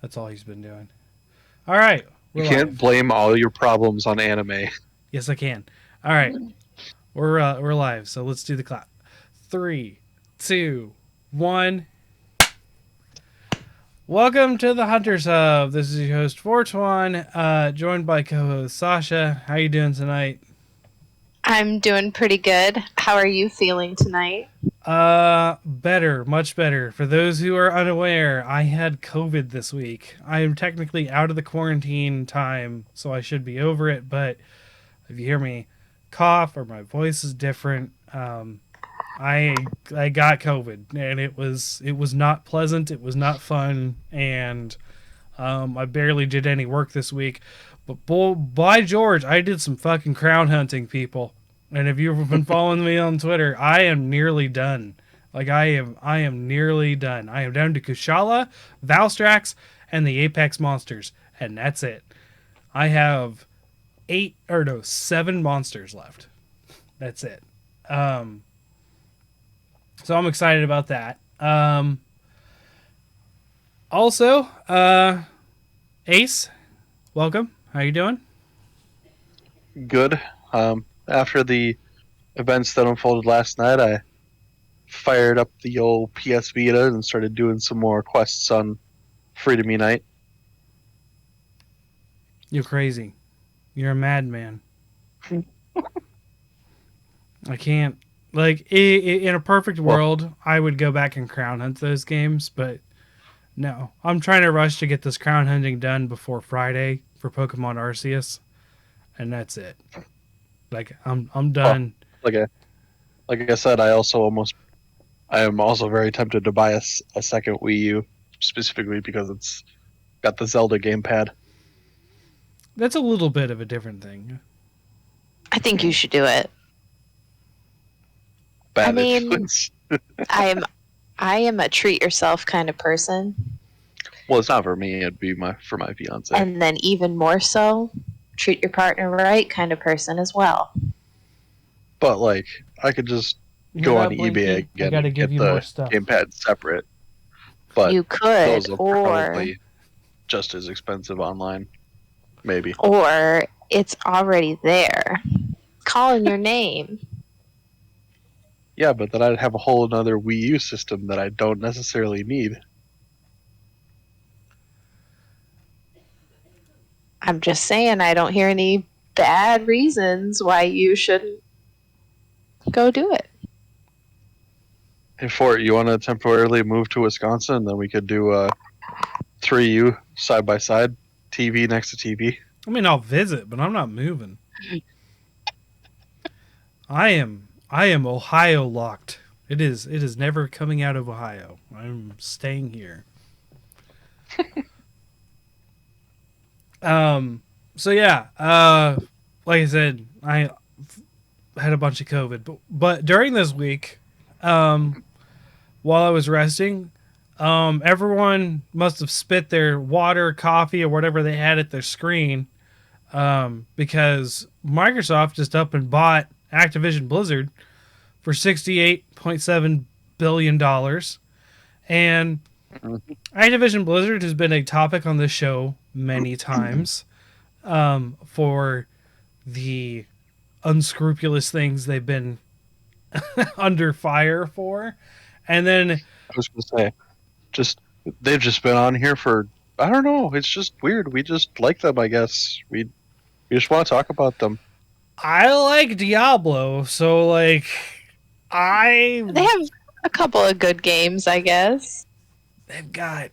That's all he's been doing. All right, You we're can't live. blame all your problems on anime. Yes, I can. All right, we're live. So let's do the clap. 3, 2, 1. Welcome to the Hunters Hub. This is your host Fortuan, joined by co-host Sasha. How you doing tonight? I'm doing pretty good. How are you feeling tonight? Better, much better. For those who are unaware, I had COVID this week. I am technically out of the quarantine time, so I should be over it. But if you hear me cough or my voice is different, I got COVID, and it was not pleasant. It was not fun, and I barely did any work this week. But by George, I did some fucking crown hunting, people. And if you've been following me on Twitter, I am nearly done. Like I am nearly done. I am down to Kushala, Valstrax, and the Apex monsters, and that's it. I have 7 monsters left. That's it. So I'm excited about that. Also, Ace, welcome. How you doing? Good. After the events that unfolded last night, I fired up the old PS Vita and started doing some more quests on Freedom Unite. You're crazy. You're a madman. I can't. Like, in a perfect world, I would go back and crown hunt those games, but no. I'm trying to rush to get this crown hunting done before Friday for Pokemon Arceus, and that's it. Like, I'm done. Like I said, I am also very tempted to buy a second Wii U, specifically because it's got the Zelda gamepad. That's a little bit of a different thing. I think you should do it. Bad I mean- influence. I am a treat yourself kind of person, Well, it's not for me. It'd be for my fiance. and then even more so, treat your partner right kind of person as well. But like, I could just go on eBay again gotta and give get you the more stuff. gamepad separate. But You could, those are or probably just as expensive online. Maybe. it's already there, calling your name. Yeah, but then I'd have a whole another Wii U system that I don't necessarily need. I'm just saying, I don't hear any bad reasons why you shouldn't go do it. Hey, Fort, you want to temporarily move to Wisconsin, and then we could do a 3U side by side, TV next to TV. I mean, I'll visit, but I'm not moving. I am Ohio locked. It is never coming out of Ohio. I'm staying here. So yeah, like I said, I had a bunch of COVID, but during this week, while I was resting, everyone must have spit their water, coffee, or whatever they had at their screen, because Microsoft just up and bought Activision Blizzard for $68.7 billion. And Activision Blizzard has been a topic on this show many times, for the unscrupulous things they've been under fire for. And then I was going to say, they've just been on here for, I don't know, it's just weird. We just like them, I guess. We just want to talk about them. I like Diablo, so like They have a couple of good games, I guess. they've got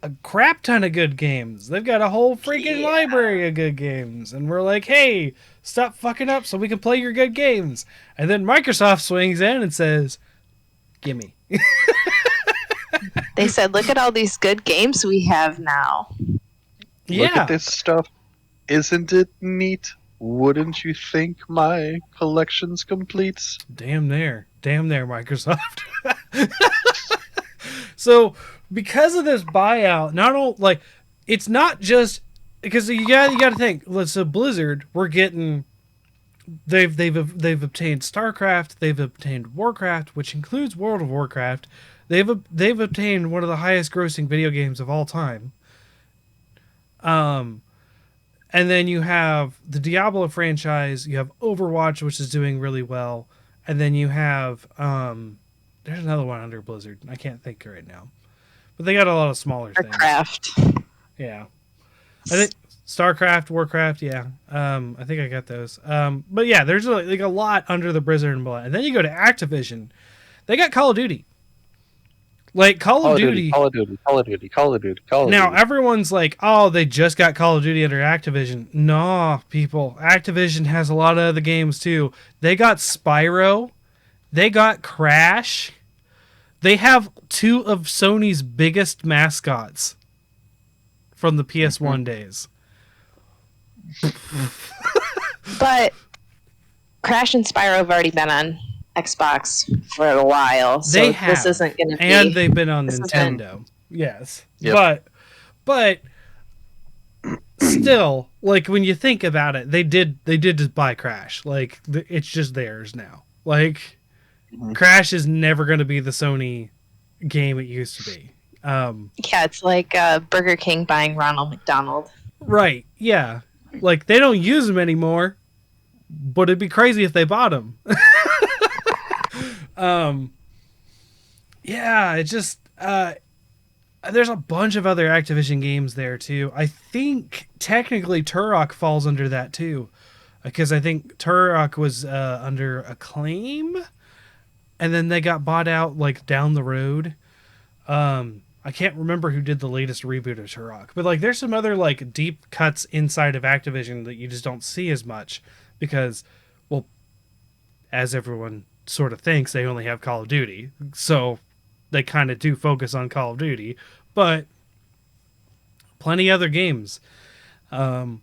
a crap ton of good games. They've got a whole freaking library of good games. And we're like, hey, stop fucking up so we can play your good games. And then Microsoft swings in and says, gimme. They said, look at all these good games we have now. Look at this stuff. Isn't it neat? Wouldn't you think my collection's complete? Damn there, Microsoft. So, because of this buyout, not all like it's not just because you got to think. So Blizzard, we're getting they've obtained StarCraft, they've obtained Warcraft, which includes World of Warcraft. They've obtained one of the highest grossing video games of all time, Um, and then you have the Diablo franchise. You have Overwatch, which is doing really well, and then you have there's another one under Blizzard. I can't think right now, but they got a lot of smaller things. Warcraft. Yeah, I think StarCraft, Warcraft. Yeah, I think I got those. But yeah, there's like a lot under the Blizzard umbrella, and then you go to Activision. They got Call of Duty. Like Call of Duty. Call of Duty. Now everyone's like, "Oh, they just got Call of Duty under Activision." No, people. Activision has a lot of other games too. They got Spyro. They got Crash. They have two of Sony's biggest mascots from the PS1 days. But Crash and Spyro have already been on Xbox for a while, so They have. this isn't going to be. And they've been on this Nintendo. Yes. Yep. But still, like when you think about it, they did just buy Crash. Like it's just theirs now. Like Crash is never going to be the Sony game it used to be. Yeah, it's like Burger King buying Ronald McDonald. Right. Yeah. Like they don't use them anymore, but it'd be crazy if they bought them. Yeah, it just there's a bunch of other Activision games there too. I think technically Turok falls under that too, because I think Turok was under Acclaim, and then they got bought out like down the road. I can't remember who did the latest reboot of Turok, but like there's some other like deep cuts inside of Activision that you just don't see as much because, well, as everyone sort of thinks, they only have Call of Duty, so they kind of do focus on Call of Duty, but plenty other games under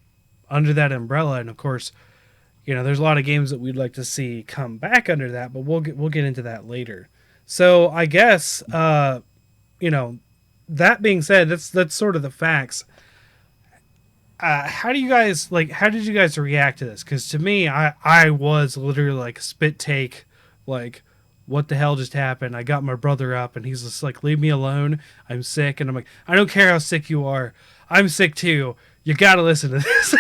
that umbrella. And of course, you know, there's a lot of games that we'd like to see come back under that, but we'll get into that later. So I guess you know, that being said, that's sort of the facts. How did you guys react to this? Because to me, I was literally like spit take, like, what the hell just happened? I got my brother up and he's just like, leave me alone. I'm sick. And I'm like, I don't care how sick you are. I'm sick too. You got to listen to this.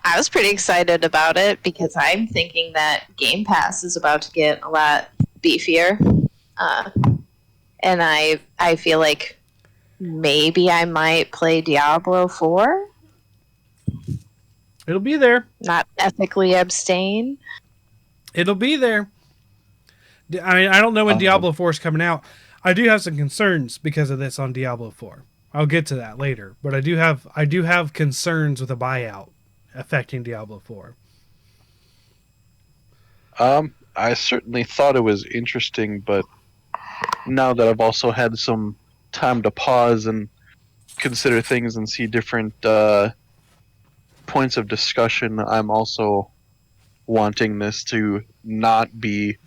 I was pretty excited about it because I'm thinking that Game Pass is about to get a lot beefier. And I feel like maybe I might play Diablo 4. It'll be there. Not ethically abstain. It'll be there. I mean, I don't know when Diablo 4 is coming out. I do have some concerns because of this on Diablo 4. I'll get to that later, but I do have concerns with a buyout affecting Diablo 4. I certainly thought it was interesting, but now that I've also had some time to pause and consider things and see different points of discussion, I'm also wanting this to not be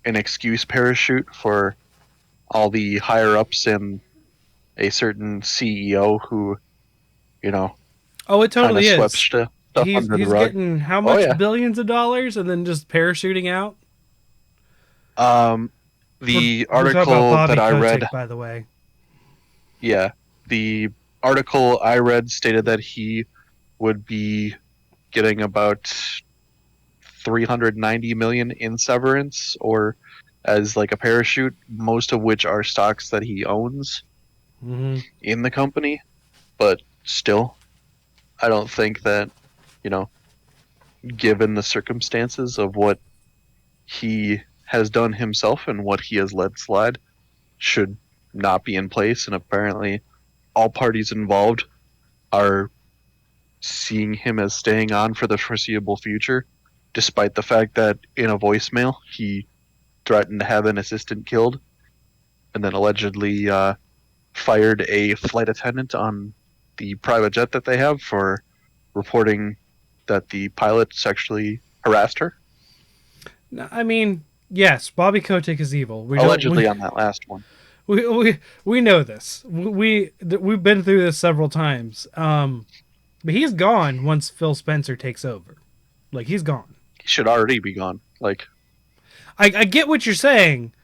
an excuse parachute for all the higher ups and a certain CEO who, you know, Oh, it totally kinda is. swept stuff under He's the rug. getting how much yeah. billions of dollars and then just parachuting out? The We're talking article about Bobby that I Kotick, read, by the way. yeah, the article I read stated that he would be getting about 390 million in severance, or as like a parachute, most of which are stocks that he owns Mm-hmm. in the company. But still, I don't think that, you know, given the circumstances of what he has done himself and what he has let slide, should not be in place. And apparently all parties involved are seeing him as staying on for the foreseeable future, despite the fact that in a voicemail he threatened to have an assistant killed and then allegedly fired a flight attendant on the private jet that they have for reporting that the pilot sexually harassed her. No, I mean, yes, Bobby Kotick is evil. Allegedly on that last one. We know this. We've been through this several times. But he's gone once Phil Spencer takes over. Like, he's gone. He should already be gone. Like, I get what you're saying,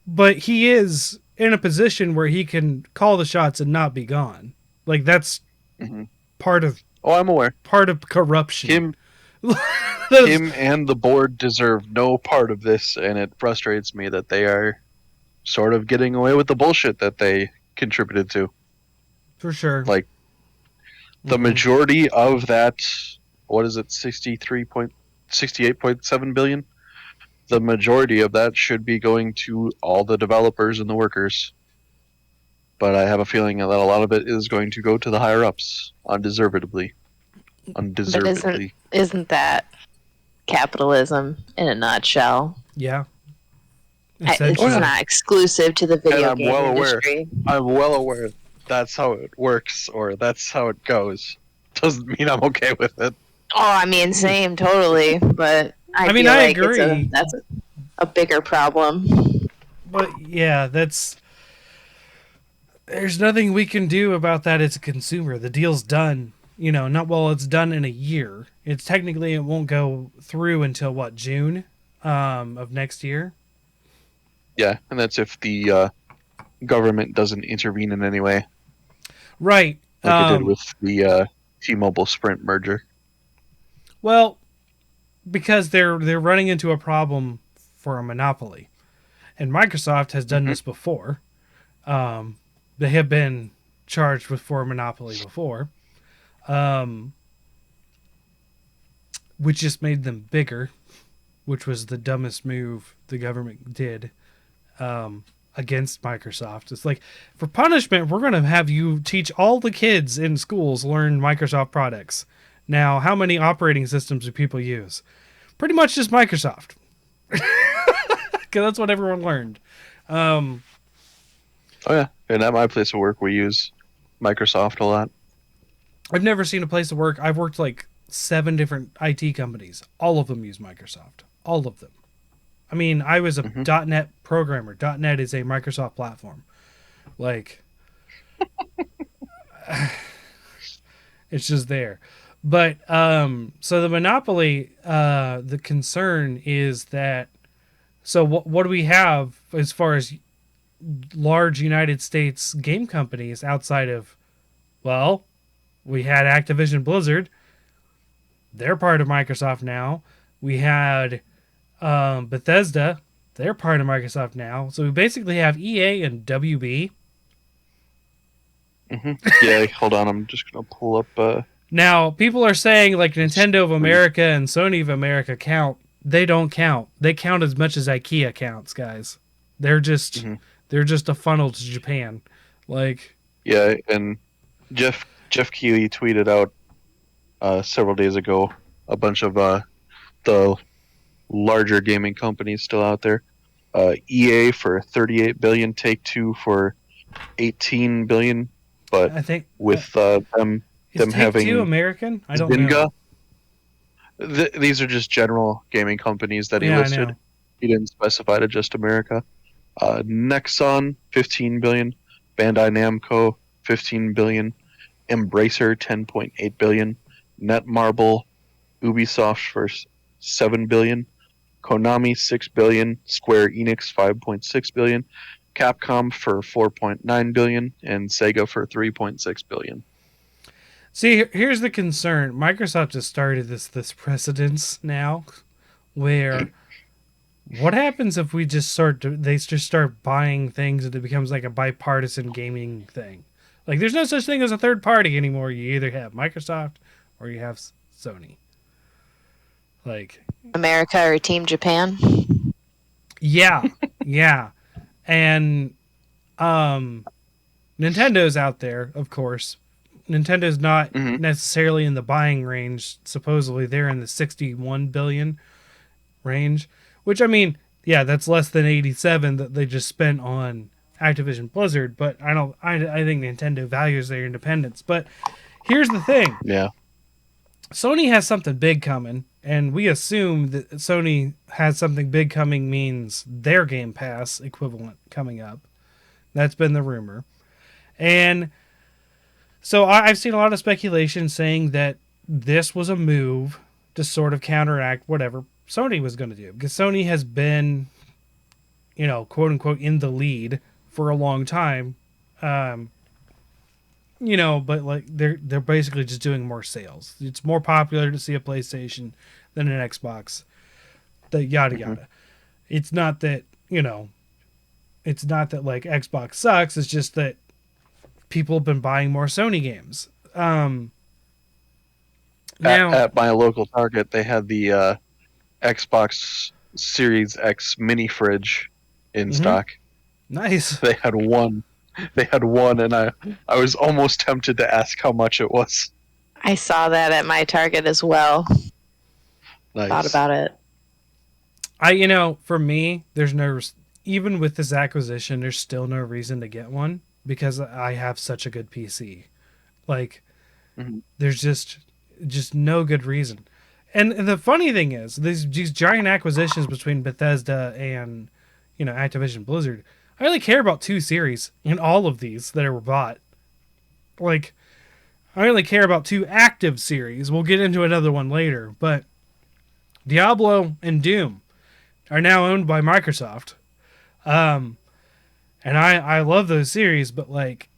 but he is in a position where he can call the shots and not be gone. Like that's hmm part of Oh, I'm aware. corruption. Him, That's- him, and the board deserve no part of this, and it frustrates me that they are sort of getting away with the bullshit that they contributed to. for sure. Like the Mhm. majority of that, what is it, 68.7 billion? The majority of that should be going to all the developers and the workers. But I have a feeling that a lot of it is going to go to the higher ups, undeservedly. Isn't that capitalism in a nutshell? Yeah. It's Essentially. not exclusive to the video I'm game well aware. industry. I'm well aware that's how it works or that's how it goes. Doesn't mean I'm okay with it. Oh, I mean, same, totally. But I mean, feel I like agree. that's a bigger problem. But yeah, there's nothing we can do about that as a consumer. The deal's done. Not well, it's done in a year. It's technically it won't go through until what, June of next year. Yeah, and that's if the government doesn't intervene in any way, Right. like it did with the T-Mobile Sprint merger. Well, because they're running into a problem for a monopoly. And Microsoft has done this before. They have been charged for a monopoly before. Which just made them bigger, which was the dumbest move the government did against Microsoft. It's like, for punishment, we're going to have you teach all the kids in schools learn Microsoft products. Now, how many operating systems do people use? Pretty much just Microsoft. Because that's what everyone learned. Oh yeah, and at my place of work, we use Microsoft a lot. I've never seen a place to work. I've worked like 7 different IT companies. All of them use Microsoft. All of them. I mean, I was a .NET programmer. .NET is a Microsoft platform. Like, it's just there. But so the monopoly, the concern is that. So what do we have as far as large United States game companies outside of? Well, we had Activision Blizzard. They're part of Microsoft now. We had Bethesda. They're part of Microsoft now. So we basically have EA and WB. Yeah, hold on. I'm just gonna pull up. Now, people are saying like Nintendo of America and Sony of America count. They don't count. They count as much as IKEA counts, guys. They're just a funnel to Japan. Like, Yeah, and Jeff Keighley tweeted out several days ago a bunch of the larger gaming companies still out there. EA for 38 billion, Take-Two for 18 billion, but I think with them is having Take-Two American? I don't Zynga. know. These are just general gaming companies that he Yeah, I listed. know. He didn't specify to just America. Nexon, 15 billion. Bandai Namco, 15 billion. Embracer, 10.8 billion. Netmarble, Ubisoft for 7 billion. Konami, 6 billion. Square Enix, 5.6 billion. Capcom for 4.9 billion. And Sega for 3.6 billion. See, here's the concern. Microsoft has started this precedence now, where what happens if we just they just start buying things and it becomes like a bipartisan gaming thing? Like, there's no such thing as a third party anymore. You either have Microsoft or you have Sony. Like, America or Team Japan? yeah, yeah, and Nintendo's out there, of course. Nintendo's not necessarily in the buying range. Supposedly, they're in the 61 billion range, which, I mean, yeah, that's less than 87 that they just spent on Activision Blizzard. But I think Nintendo values their independence. But here's the thing: Yeah. Sony has something big coming, and we assume that Sony has something big coming means their Game Pass equivalent coming up. That's been the rumor, and so I've seen a lot of speculation saying that this was a move to sort of counteract whatever Sony was going to do, because Sony has been, quote unquote, in the lead for a long time. But like they're basically just doing more sales. It's more popular to see a PlayStation than an Xbox. The yada yada. It's not that, it's not that like Xbox sucks, it's just that people have been buying more Sony games. Now At my local Target, they had the Xbox Series X mini fridge in stock. Nice. They had one. And I was almost tempted to ask how much it was. I saw that at my Target as well. Nice. Thought about it. For me, there's no, even with this acquisition, there's still no reason to get one because I have such a good PC. Like, there's just no good reason. And the funny thing is, these giant acquisitions between Bethesda and, Activision Blizzard, I only care about 2 series in all of these that were bought. Like, I only care about 2 active series. We'll get into another one later, but Diablo and Doom are now owned by Microsoft. And I love those series, but like,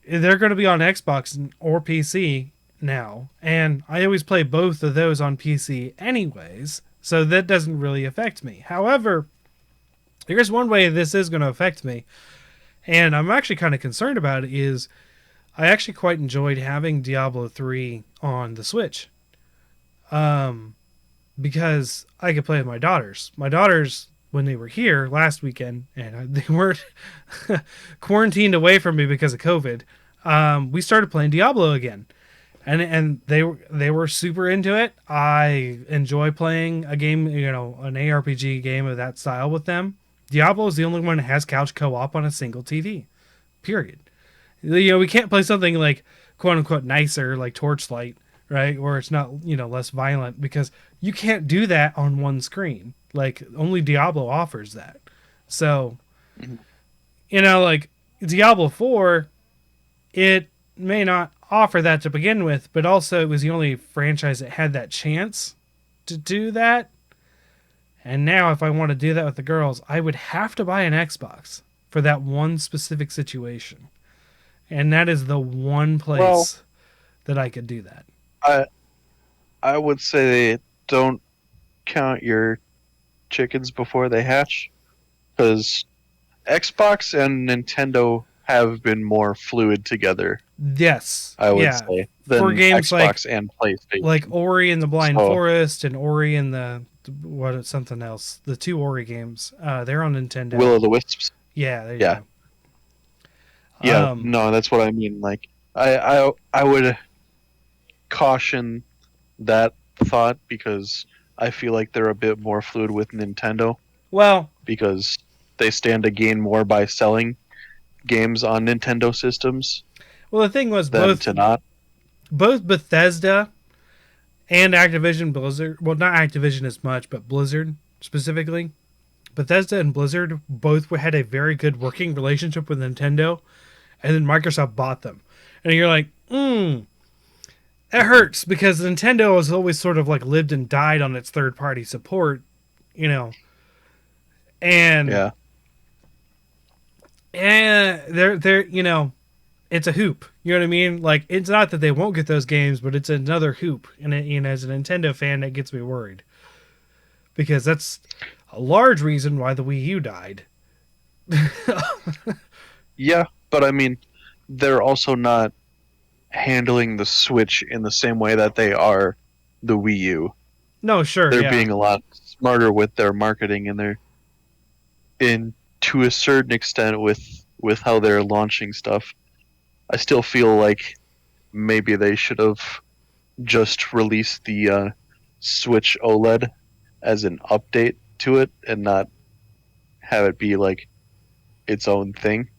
they're going to be on Xbox or PC now. And I always play both of those on PC anyways, so that doesn't really affect me. However, here's one way this is going to affect me, and I'm actually kind of concerned about it, is I actually quite enjoyed having Diablo 3 on the Switch. Because I could play with my daughters. My daughters, when they were here last weekend, and they weren't quarantined away from me because of COVID, we started playing Diablo again. And they were super into it. I enjoy playing a game, an ARPG game of that style with them. Diablo is the only one that has couch co-op on a single TV. Period. We can't play something like quote unquote nicer like Torchlight, right? Where it's not, less violent, because you can't do that on one screen. Like, only Diablo offers that. So, like Diablo 4, it may not offer that to begin with, but also it was the only franchise that had that chance to do that. And now if I want to do that with the girls, I would have to buy an Xbox for that one specific situation. And that is the one place that I could do that. I would say don't count your chickens before they hatch, because Xbox and Nintendo have been more fluid together. Yes, I would say than for games Xbox and PlayStation, like Ori and the Blind Forest and Ori and the something else. The 2 Ori games, they're on Nintendo. Will o' the Wisps. Yeah, there you go. Yeah, no, that's what I mean. Like, I would caution that thought, because I feel like they're a bit more fluid with Nintendo. Well, because they stand to gain more by selling games on Nintendo systems. Well, the thing was both Bethesda and Activision Blizzard, well, not Activision as much, but Blizzard specifically, Bethesda and Blizzard both had a very good working relationship with Nintendo, and then Microsoft bought them. And you're like, it hurts, because Nintendo has always sort of like lived and died on its third-party support, and they're it's a hoop. You know what I mean? Like, it's not that they won't get those games, but it's another hoop. And as a Nintendo fan, that gets me worried, because that's a large reason why the Wii U died. Yeah, but I mean, they're also not handling the Switch in the same way that they are the Wii U. No, sure. They're being a lot smarter with their marketing, and to a certain extent with how they're launching stuff. I still feel like maybe they should have just released the Switch OLED as an update to it, and not have it be like its own thing.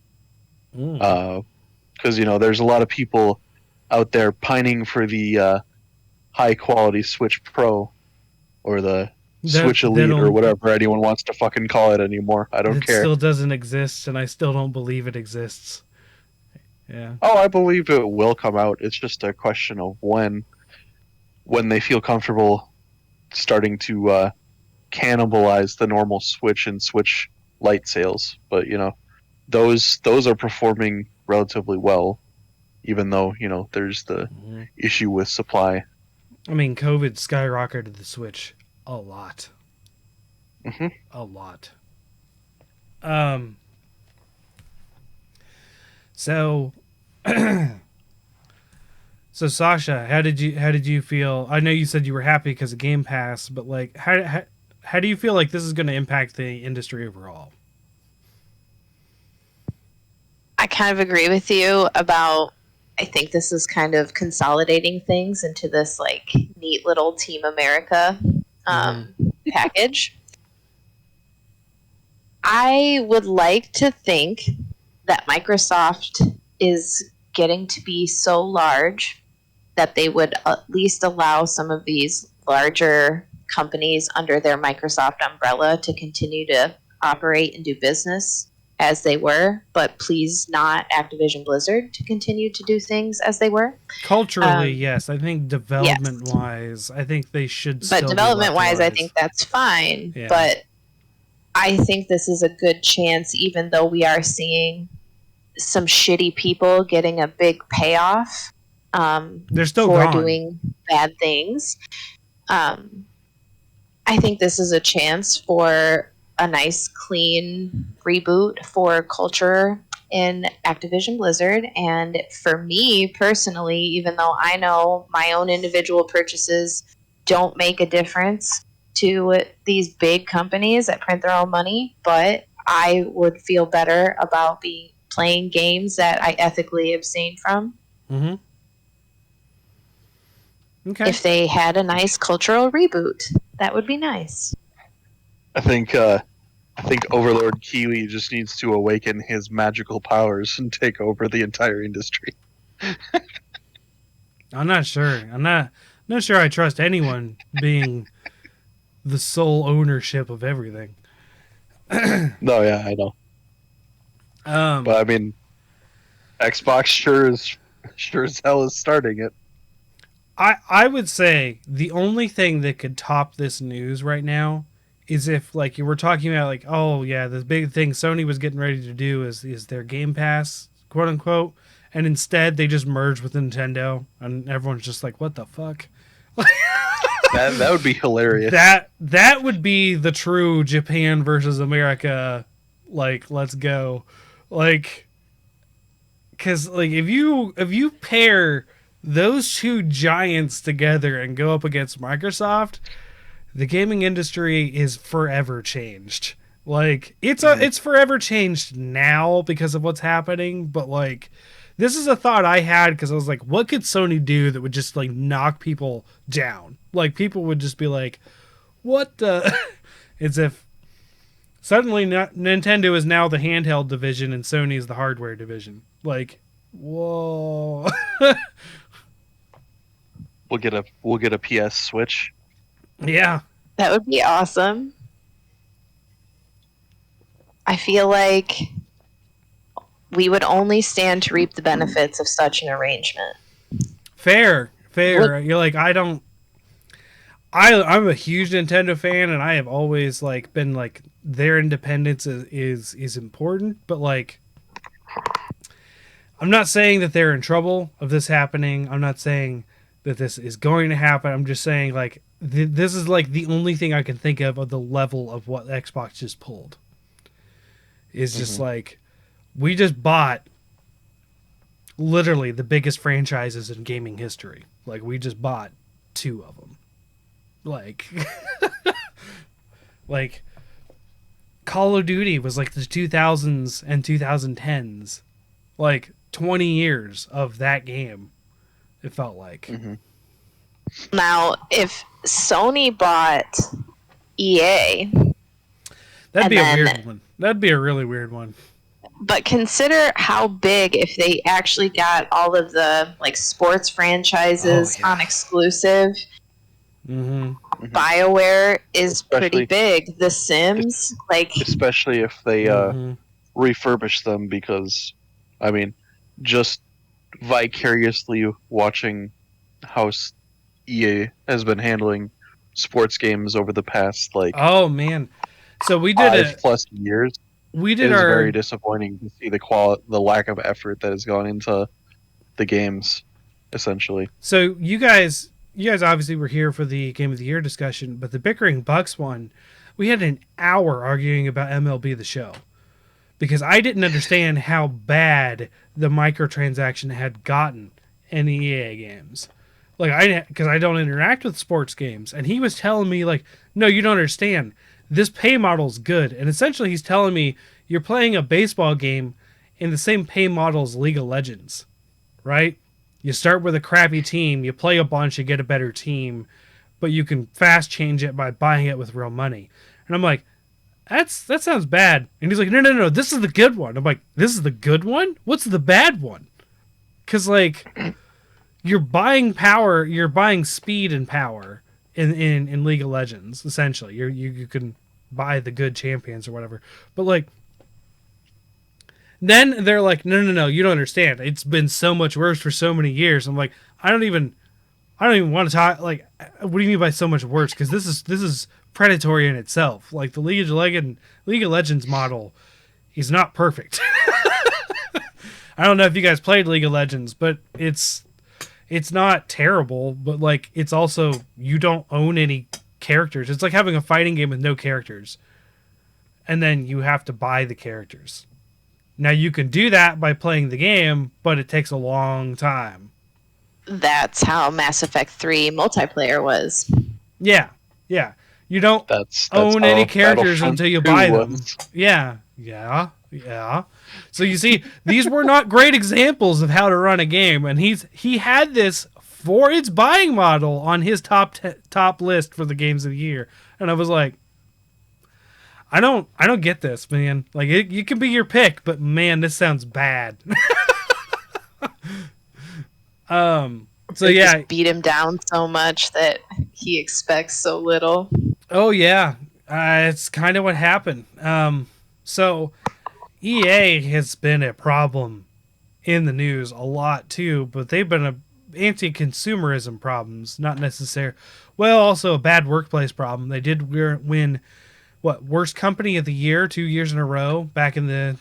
Because there's a lot of people out there pining for the high quality Switch Pro, or the Switch Elite, or whatever anyone wants to fucking call it anymore. I don't care. It still doesn't exist, and I still don't believe it exists. Yeah. Oh, I believe it will come out. It's just a question of when they feel comfortable starting to cannibalize the normal Switch and Switch Lite sales. But those are performing relatively well, even though there's the Mhm. issue with supply. I mean, COVID skyrocketed the Switch a lot. Hmm. A lot. Um, so So Sasha, how did you feel? I know you said you were happy because of Game Pass, but like how do you feel like this is going to impact the industry overall? I kind of agree with you about. I think this is kind of consolidating things into this like neat little Team America Mhm. package. I would like to think that Microsoft is getting to be so large that they would at least allow some of these larger companies under their Microsoft umbrella to continue to operate and do business as they were, but please not Activision Blizzard to continue to do things as they were. Culturally, Um, yes. I think yes, development wise, I think they should but still be development left wise, I alive. think that's fine. Yeah. But I think this is a good chance, even though we are seeing some shitty people getting a big payoff They're still for gone. doing bad things. Um, I think this is a chance for a nice, clean reboot for culture in Activision Blizzard. And for me personally, even though I know my own individual purchases don't make a difference to these big companies that print their own money, but I would feel better about being playing games that I ethically abstain from Mm-hmm. Okay. if they had a nice cultural reboot. That would be nice. I think Overlord Kiwi just needs to awaken his magical powers and take over the entire industry. I'm not sure. I'm not sure I trust anyone being the sole ownership of everything. No, yeah, I know, but Um, I mean, Xbox sure as hell is starting it. I would say the only thing that could top this news right now is if like you were talking about like, oh yeah, the big thing Sony was getting ready to do is their Game Pass, quote unquote, and instead they just merged with Nintendo and everyone's just like, what the fuck? That would be hilarious. That would be the true Japan versus America, like, let's go. Like, cuz like if you pair those two giants together and go up against Microsoft, the gaming industry is forever changed. Like Mhm. it's forever changed now because of what's happening, but like this is a thought I had because I was like, what could Sony do that would just like knock people down? Like people would just be like, what the? As if suddenly Nintendo is now the handheld division and Sony is the hardware division. Like, whoa. We'll get a PS Switch. Yeah. That would be awesome. I feel like we would only stand to reap the benefits of such an arrangement. Fair. You're like, I don't. I'm a huge Nintendo fan, and I have always like been like their independence is important, but like I'm not saying that they're in trouble of this happening. I'm not saying that this is going to happen. I'm just saying like this is like the only thing I can think of the level of what Xbox just pulled. Is just Mhm. like we just bought literally the biggest franchises in gaming history. Like we just bought two of them. Like like Call of Duty was like the 2000s and 2010s. Like 20 years of that game. It felt like. Hmm. Now, if Sony bought EA, That'd and be a then- weird one. That'd be a really weird one. but consider how big if they actually got all of the like sports franchises Oh, yeah. on exclusive. Mm-hmm. BioWare is pretty Especially- big. The Sims, like Especially if they Mm-hmm. refurbish them, because I mean, just vicariously watching how EA has been handling sports games over the past like Oh man. So we did 5+ years. we It did is our very disappointing to see the lack of effort that has gone into the games, essentially. So you guys obviously were here for the Game of the Year discussion, but the Bickering Bucks one, we had an hour arguing about MLB The Show because I didn't understand how bad the microtransaction had gotten in EA games. Like because I don't interact with sports games, and he was telling me like, no, you don't understand. This pay model's good, and essentially he's telling me you're playing a baseball game in the same pay model as League of Legends, right? You start with a crappy team, you play a bunch, you get a better team, but you can fast change it by buying it with real money. And I'm like, that sounds bad. And he's like, no, this is the good one. I'm like, this is the good one? What's the bad one? Because like, you're buying power, you're buying speed and power in League of Legends. Essentially, you can buy the good champions or whatever. But like, then they're like, no, you don't understand. It's been so much worse for so many years. I'm like, I don't even want to talk. Like, what do you mean by so much worse? Because this is predatory in itself. Like the League of Legends model is not perfect. I don't know if you guys played League of Legends, but it's not terrible. But like, it's also you don't own any characters. It's like having a fighting game with no characters, and then you have to buy the characters. Now you can do that by playing the game, but it takes a long time. That's how Mass Effect 3 multiplayer was. Yeah. You don't That's own how any characters Battlefront until you 2 buy them. was. Yeah. So you see, these were not great examples of how to run a game, and he had this for its buying model on his top list for the games of the year, and I was like, I don't get this, man. Like you can be your pick, but man, this sounds bad. So They yeah, just beat him down so much that he expects so little. oh yeah, it's kind of what happened. So EA has been a problem in the news a lot too, but they've been a anti-consumerism problems, not necessarily. Well, also a bad workplace problem. They did win worst company of the year 2 years in a row back in the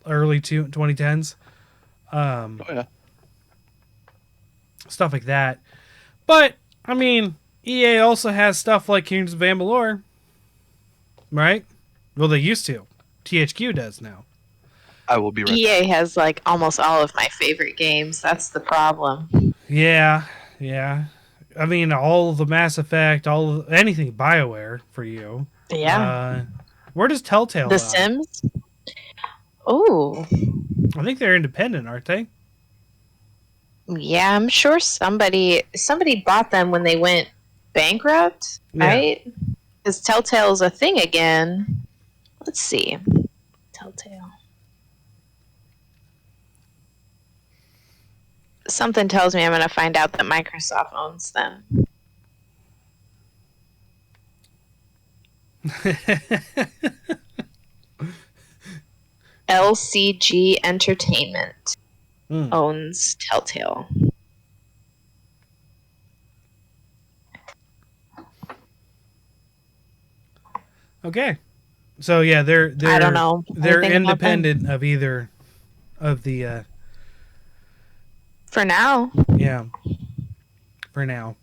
early 2010s. Oh yeah. Stuff like that. But I mean, EA also has stuff like Kingdoms of Amalur, right? Well, they used to. THQ does now. I will be right. EA has like almost all of my favorite games. That's the problem. Yeah. I mean, all the Mass Effect, anything BioWare for you. Yeah. Where does Telltale? The Sims. Oh. I think they're independent, aren't they? Yeah, I'm sure somebody bought them when they went bankrupt, Yeah. right? Because Telltale's a thing again. Let's see. Telltale. Something tells me I'm going to find out that Microsoft owns them. LCG Entertainment owns Telltale. Okay. So yeah, they're I don't know. They're anything about them. independent of either of the For now. yeah. For now.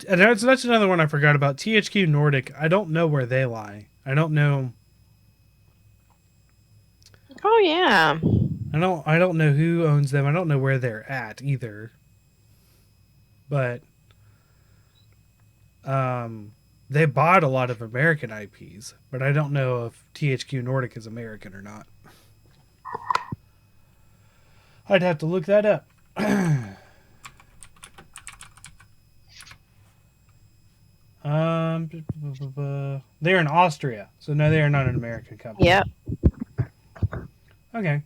And that's another one I forgot about. THQ Nordic. I don't know where they lie. I don't know. Oh yeah. I don't know who owns them. I don't know where they're at either. But they bought a lot of American IPs, but I don't know if THQ Nordic is American or not. I'd have to look that up. They're in Austria, so no, they are not an American company. Yep. Okay.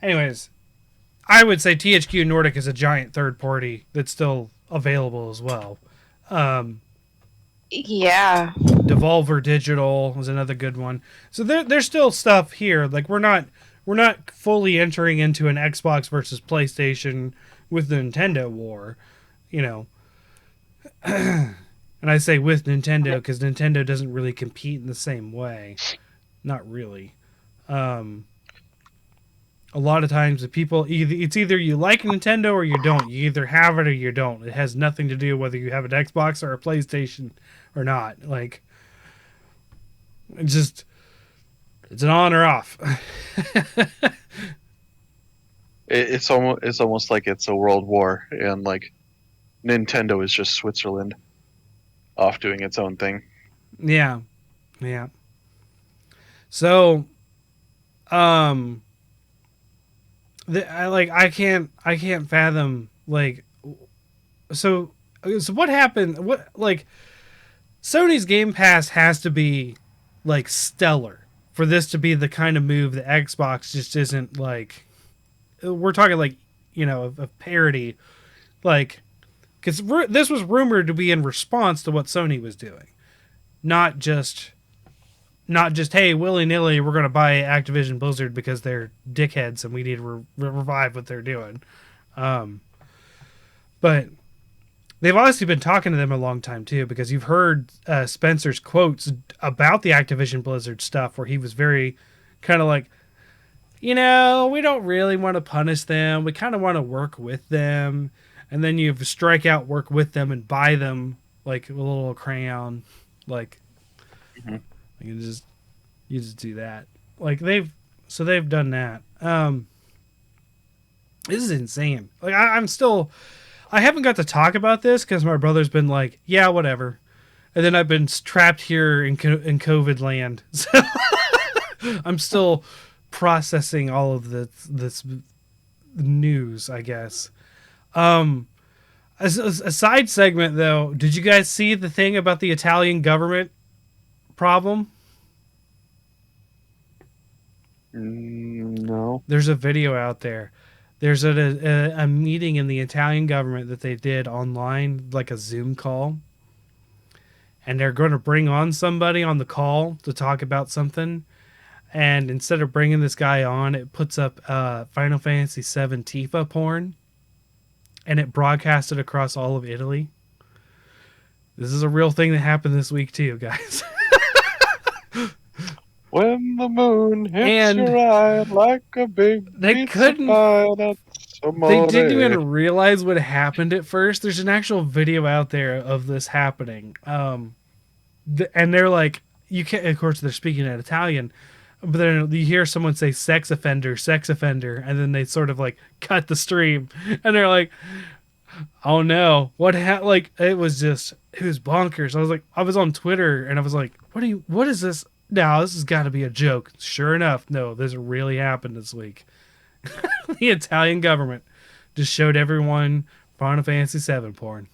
Anyways, I would say THQ Nordic is a giant third party that's still available as well. Yeah. Devolver Digital was another good one. So there's still stuff here. Like we're not fully entering into an Xbox versus PlayStation with the Nintendo war, you know. And I say with Nintendo because Nintendo doesn't really compete in the same way. not really. A lot of times the people it's either you like Nintendo or you don't. You either have it or you don't. It has nothing to do whether you have an Xbox or a PlayStation or not. Like, it's an on or off. It's almost like it's a world war, and like Nintendo is just Switzerland off doing its own thing. Yeah. Yeah. So, I can't fathom like so what happened what like Sony's Game Pass has to be like stellar for this to be the kind of move that Xbox just isn't like. We're talking like, of parody, like, because this was rumored to be in response to what Sony was doing, not just hey, willy nilly we're gonna buy Activision Blizzard because they're dickheads and we need to revive what they're doing. But they've obviously been talking to them a long time too, because you've heard Spencer's quotes about the Activision Blizzard stuff where he was very kind of like, we don't really want to punish them. We kind of want to work with them. And then you strike out, work with them, and buy them like a little crayon. Like, you just do that. Like they've done that. This is insane. Like I haven't got to talk about this because my brother's been like, yeah, whatever. And then I've been trapped here in COVID land. So I'm still processing all of this news, I guess. As a side segment though, did you guys see the thing about the Italian government problem? No. There's a video out there. There's a meeting in the Italian government that they did online, like a Zoom call. And they're going to bring on somebody on the call to talk about something. And instead of bringing this guy on, it puts up Final Fantasy VII Tifa porn. And it broadcasted across all of Italy. This is a real thing that happened this week too, guys. When the moon hits your eye like a big they couldn't. They didn't even realize what happened at first. There's an actual video out there of this happening. And they're like, you can't. Of course, they're speaking in Italian, but then you hear someone say "sex offender," and then they sort of like cut the stream, and they're like, "Oh no, what like it was bonkers." I was on Twitter, and I was like, what is this? No, this has got to be a joke. Sure enough, no, this really happened this week. The Italian government just showed everyone Final Fantasy VII porn.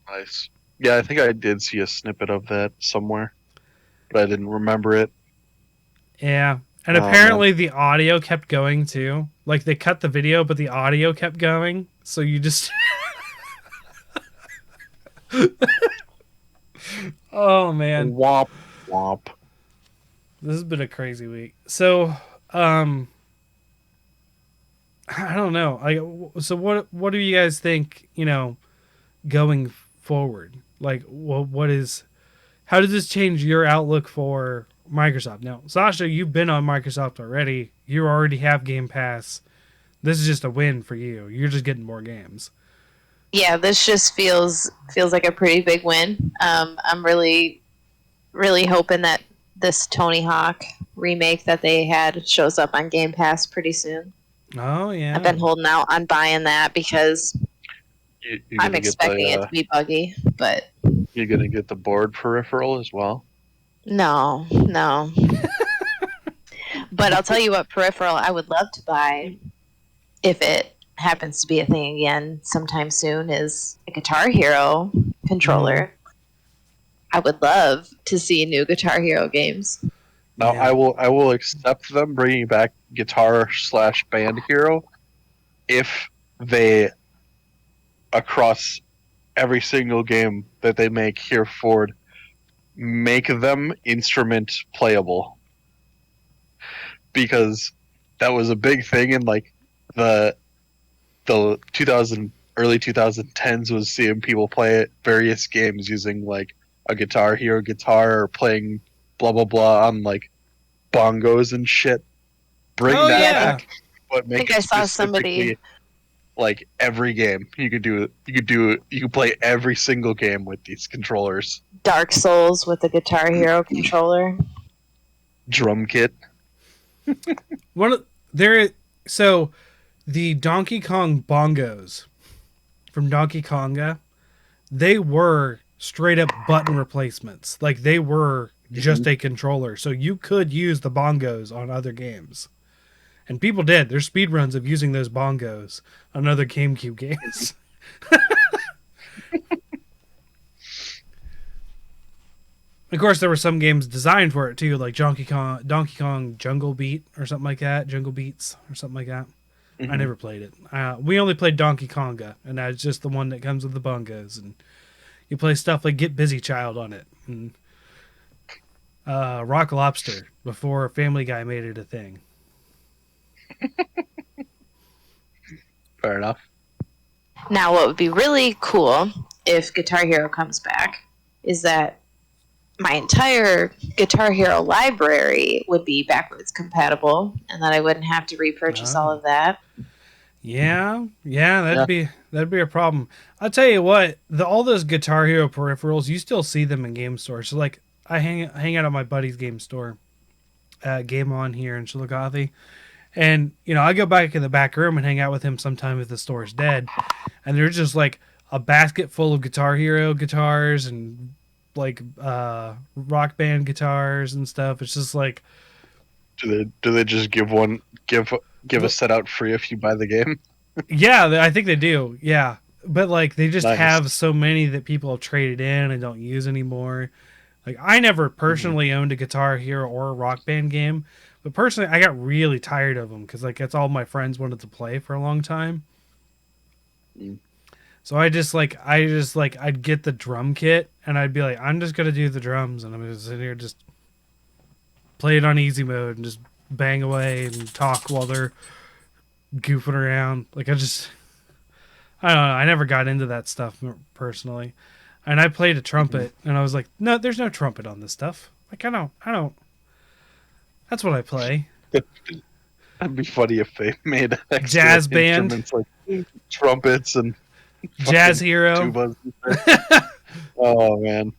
Nice. Yeah, I think I did see a snippet of that somewhere, but I didn't remember it. Yeah, and apparently the audio kept going too. Like they cut the video, but the audio kept going. So you just... Oh man. Womp womp. This has been a crazy week. So, I don't know. So what do you guys think, going forward? Like how does this change your outlook for Microsoft? Now, Sasha, you've been on Microsoft already. You already have Game Pass. This is just a win for you. You're just getting more games. Yeah, this just feels like a pretty big win. I'm really, really hoping that this Tony Hawk remake that they had shows up on Game Pass pretty soon. Oh yeah, I've been holding out on buying that because I'm expecting it to be buggy. But you're gonna get the board peripheral as well. No. But I'll tell you what peripheral I would love to buy if it happens to be a thing again sometime soon is a Guitar Hero controller. I would love to see new Guitar Hero games. Now I will accept them bringing back Guitar/Band Hero if they, across every single game that they make here forward, make them instrument playable, because that was a big thing in like the early 2010s was seeing people play various games using like a Guitar Hero guitar or playing blah blah blah on like bongos and shit. Bring Oh, that yeah. back, but make think it I saw specifically somebody- like every game. You could play every single game with these controllers. Dark Souls with the Guitar Hero controller. Drum kit. So the Donkey Kong bongos from Donkey Konga, they were straight up button replacements. Like they were just a controller. So you could use the bongos on other games. And people did. There's speedruns of using those bongos on other GameCube games. Of course, there were some games designed for it too, like Donkey Kong Jungle Beat or something like that, Jungle Beats or something like that. I never played it. We only played Donkey Konga, and that's just the one that comes with the bongos. And you play stuff like Get Busy Child on it, and Rock Lobster before Family Guy made it a thing. Fair enough. Now, what would be really cool if Guitar Hero comes back is that my entire Guitar Hero library would be backwards compatible, and that I wouldn't have to repurchase all of that. Yeah, that'd be a problem. I'll tell you what, all those Guitar Hero peripherals, you still see them in game stores. So like, I hang out at my buddy's game store, Game On here in Chillicothe, and I go back in the back room and hang out with him sometime if the store's dead, and there's just like a basket full of Guitar Hero guitars and like Rock Band guitars and stuff. It's just like, Do they just give a set out free if you buy the game? yeah, I think they do. Yeah, but like they just Nice. have so many that people have traded in and don't use anymore. Like I never personally owned a Guitar Hero or a Rock Band game, but personally I got really tired of them because like that's all my friends wanted to play for a long time. Mm. So I'd get the drum kit and I'd be like, I'm just gonna do the drums and I'm gonna sit here just play it on easy mode and just bang away and talk while they're goofing around. Like I don't know. I never got into that stuff personally. And I played a trumpet and I was like, no, there's no trumpet on this stuff. Like I don't. That's what I play. That'd be funny if they made extra Jazz band. instruments like trumpets and Jazz Hero, tubas and stuff. Oh man,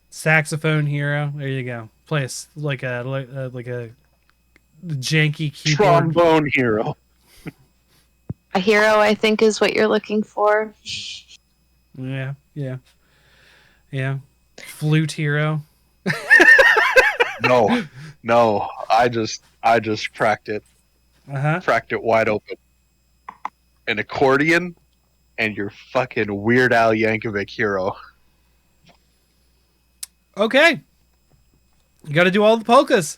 saxophone hero. There you go. Play like a janky keyboard. trombone hero. A hero, I think, is what you're looking for. Yeah. Flute hero. No, I just cracked it wide open. An accordion and your fucking Weird Al Yankovic hero. Okay. You got to do all the polkas.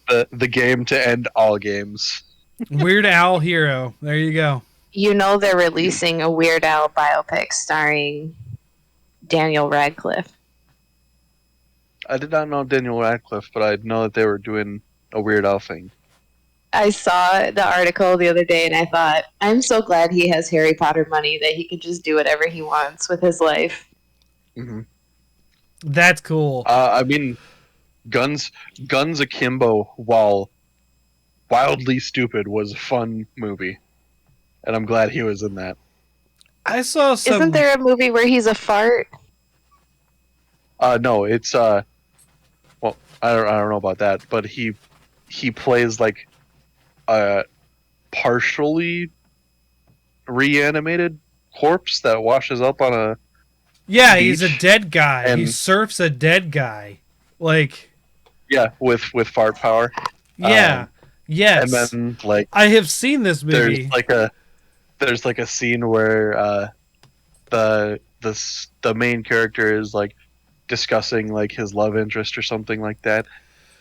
The game to end all games. Weird Al hero. There you go. They're releasing a Weird Al biopic starring Daniel Radcliffe. I did not know Daniel Radcliffe, but I know that they were doing a Weird Al thing. I saw the article the other day and I thought, I'm so glad he has Harry Potter money that he can just do whatever he wants with his life. Mm-hmm. That's cool. I mean, Guns Akimbo, while wildly stupid, was a fun movie, and I'm glad he was in that. I saw some. Isn't there a movie where he's a fart? No, it's well, I don't know about that, but he plays like a partially reanimated corpse that washes up on a Yeah, beach. he's a dead guy. He And- surfs a dead guy. Like, with fart power. yeah, yes. And then like I have seen this movie. there's like a scene where the main character is like discussing like his love interest or something like that,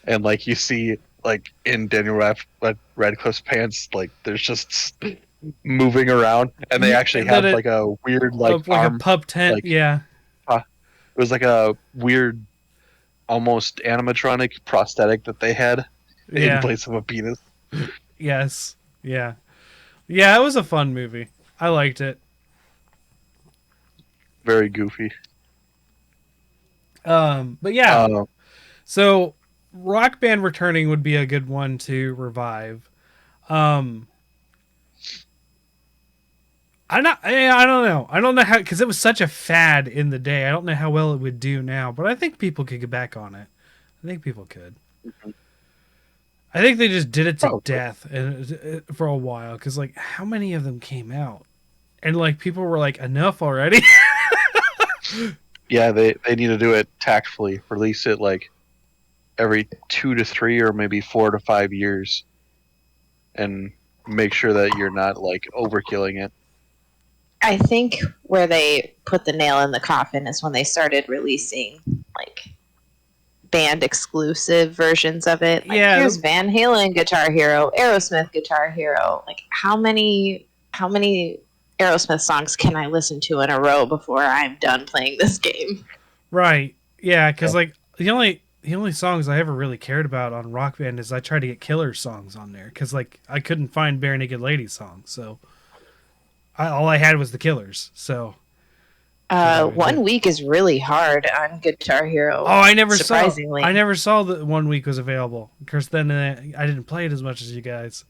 and like you see like in Daniel Radcliffe's pants, like there's just moving around, and they actually That have it- like a weird like like arm. a pub tent. like- Yeah. It was like a weird, almost animatronic prosthetic that they had Yeah. in place of a penis. Yes. Yeah. Yeah, it was a fun movie. I liked it. Very goofy. But yeah, Uh, so Rock Band returning would be a good one to revive. Um, I don't know. I don't know how, because it was such a fad in the day. I don't know how well it would do now, but I think people could get back on it. I think people could. I think they just did it to Probably. death and for a while, because like how many of them came out, and like people were like, enough already. yeah, they need to do it tactfully. Release it like every 2 to 3 or maybe 4 to 5 years, and make sure that you're not like overkilling it. I think where they put the nail in the coffin is when they started releasing like band exclusive versions of it. Like, Yeah. here's Van Halen Guitar Hero, Aerosmith Guitar Hero. Like how many Aerosmith songs can I listen to in a row before I'm done playing this game? Right. Yeah, because like the only songs I ever really cared about on Rock Band is I tried to get Killer songs on there because like I couldn't find Bare Naked Ladies songs, so all I had was the Killers. So 1 week is really hard on Guitar Hero. oh, I never surprisingly. saw that 1 week was available. Of course, then I didn't play it as much as you guys.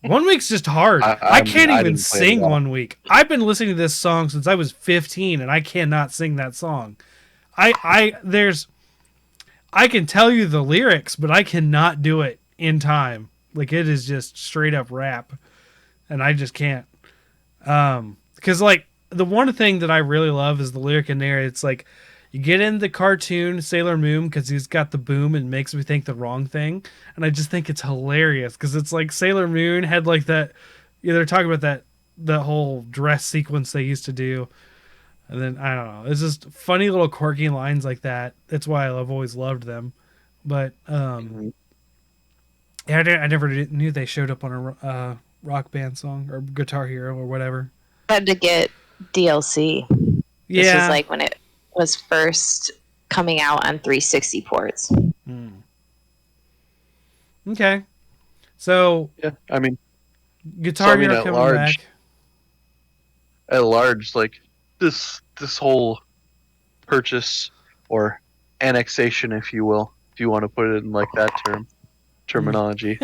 1 week's just hard. I can't even sing 1 week. I've been listening to this song since I was 15, and I cannot sing that song. I can tell you the lyrics, but I cannot do it in time. Like it is just straight up rap, and I just can't. Because like the one thing that I really love is the lyric in there. It's like you get in the cartoon Sailor Moon because he's got the boom and makes me think the wrong thing, and I just think it's hilarious because it's like Sailor Moon had like that. Yeah, they're talking about that whole dress sequence they used to do. And then I don't know. It's just funny little quirky lines like that. That's why I've always loved them. But yeah, I never knew they showed up on a Rock Band song or Guitar Hero or whatever. Had to get DLC. Yeah, This was like when it was first coming out on 360 ports. Okay, so Yeah, I mean, Guitar Hero coming back. At large, like this whole purchase or annexation, if you will, if you want to put it in like that terminology.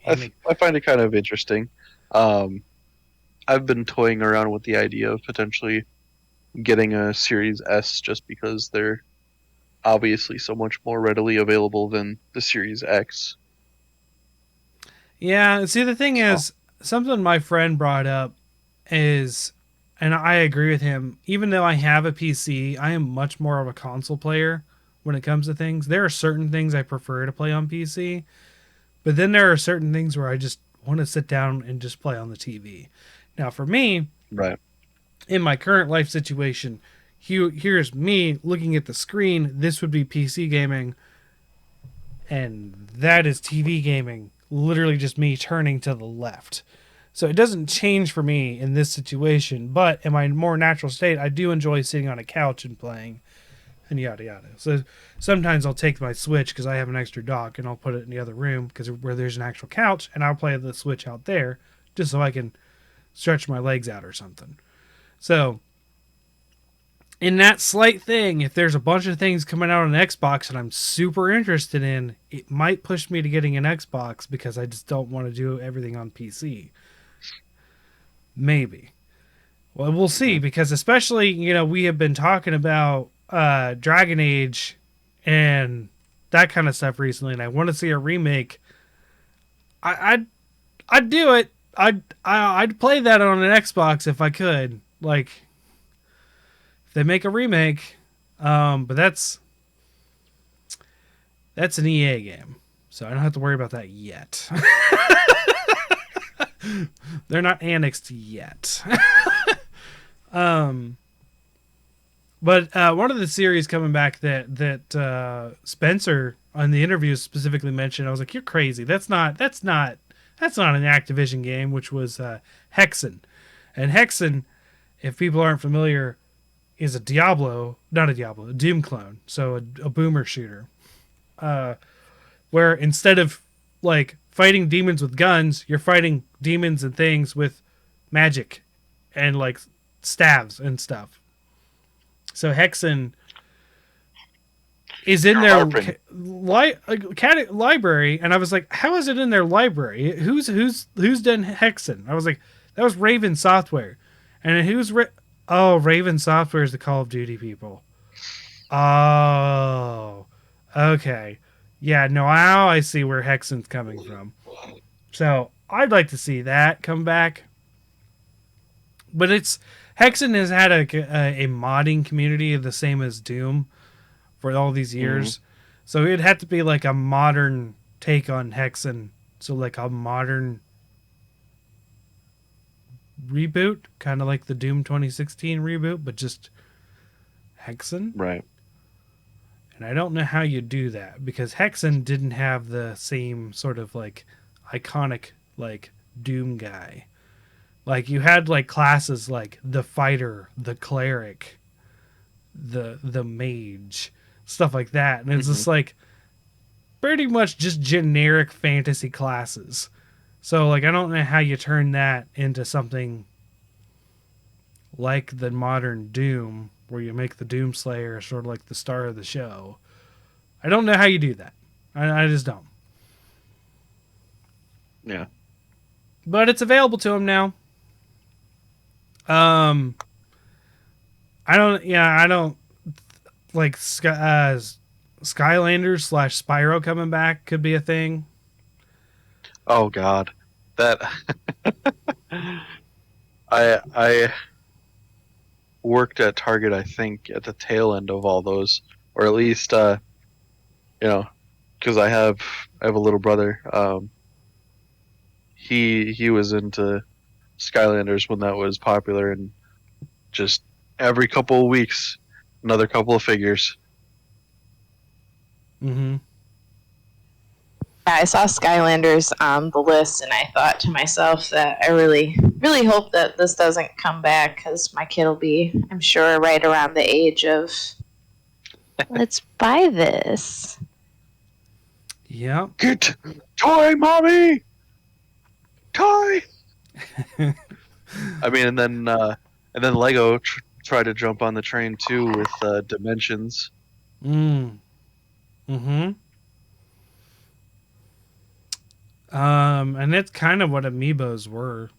I find it kind of interesting. I've been toying around with the idea of potentially getting a Series S just because they're obviously so much more readily available than the Series X. Yeah, see the thing is, something my friend brought up is, and I agree with him, even though I have a PC, I am much more of a console player when it comes to things. There are certain things I prefer to play on PC, but then there are certain things where I just want to sit down and just play on the TV. Now, for me, Right. in my current life situation, here's me looking at the screen. This would be PC gaming, and that is TV gaming. Literally just me turning to the left. So it doesn't change for me in this situation, but in my more natural state, I do enjoy sitting on a couch and playing, and yada yada. So sometimes I'll take my Switch because I have an extra dock, and I'll put it in the other room because where there's an actual couch, and I'll play the Switch out there just so I can stretch my legs out or something. So in that slight thing, if there's a bunch of things coming out on Xbox that I'm super interested in, it might push me to getting an Xbox because I just don't want to do everything on PC. Maybe. Well, we'll see, because especially, we have been talking about Dragon Age and that kind of stuff recently, and I want to see a remake. I'd do it. I'd play that on an Xbox if I could. Like, if they make a remake, but that's an EA game, so I don't have to worry about that yet. They're not annexed yet. But one of the series coming back that Spencer on the interview specifically mentioned, I was like, "You're crazy. That's not an Activision game," which was Hexen. And Hexen, if people aren't familiar, is a Doom clone, so a boomer shooter, where instead of like fighting demons with guns, you're fighting demons and things with magic and like staves and stuff. So Hexen is in You're their LARPing. library, and I was like, how is it in their library? Who's done Hexen? I was like, that was Raven Software, and then oh, Raven Software is the Call of Duty people. Oh, okay, yeah, no, now I see where Hexen's coming from. So I'd like to see that come back, but Hexen has had a modding community the same as Doom for all these years. So it'd have to be like a modern take on Hexen. So like a modern reboot, kind of like the Doom 2016 reboot, but just Hexen. Right. And I don't know how you do that because Hexen didn't have the same sort of like iconic like Doom guy. Like you had like classes like the fighter, the cleric, the mage, stuff like that. And it's just like pretty much just generic fantasy classes. So like I don't know how you turn that into something like the modern Doom where you make the Doom Slayer sort of like the star of the show. I don't know how you do that. I just don't. Yeah. But it's available to him now. I don't like Skylanders / Spyro coming back could be a thing. Oh God, that I worked at Target. I think at the tail end of all those, or at least because I have a little brother. He was into Skylanders when that was popular, and just every couple of weeks, another couple of figures. Mm-hmm. I saw Skylanders on the list, and I thought to myself that I really, really hope that this doesn't come back because my kid will be, I'm sure, right around the age of, let's buy this. Yeah. Get toy, mommy, toy. I mean, and then Lego tried to jump on the train too with Dimensions. Mm-hmm. And that's kind of what amiibos were.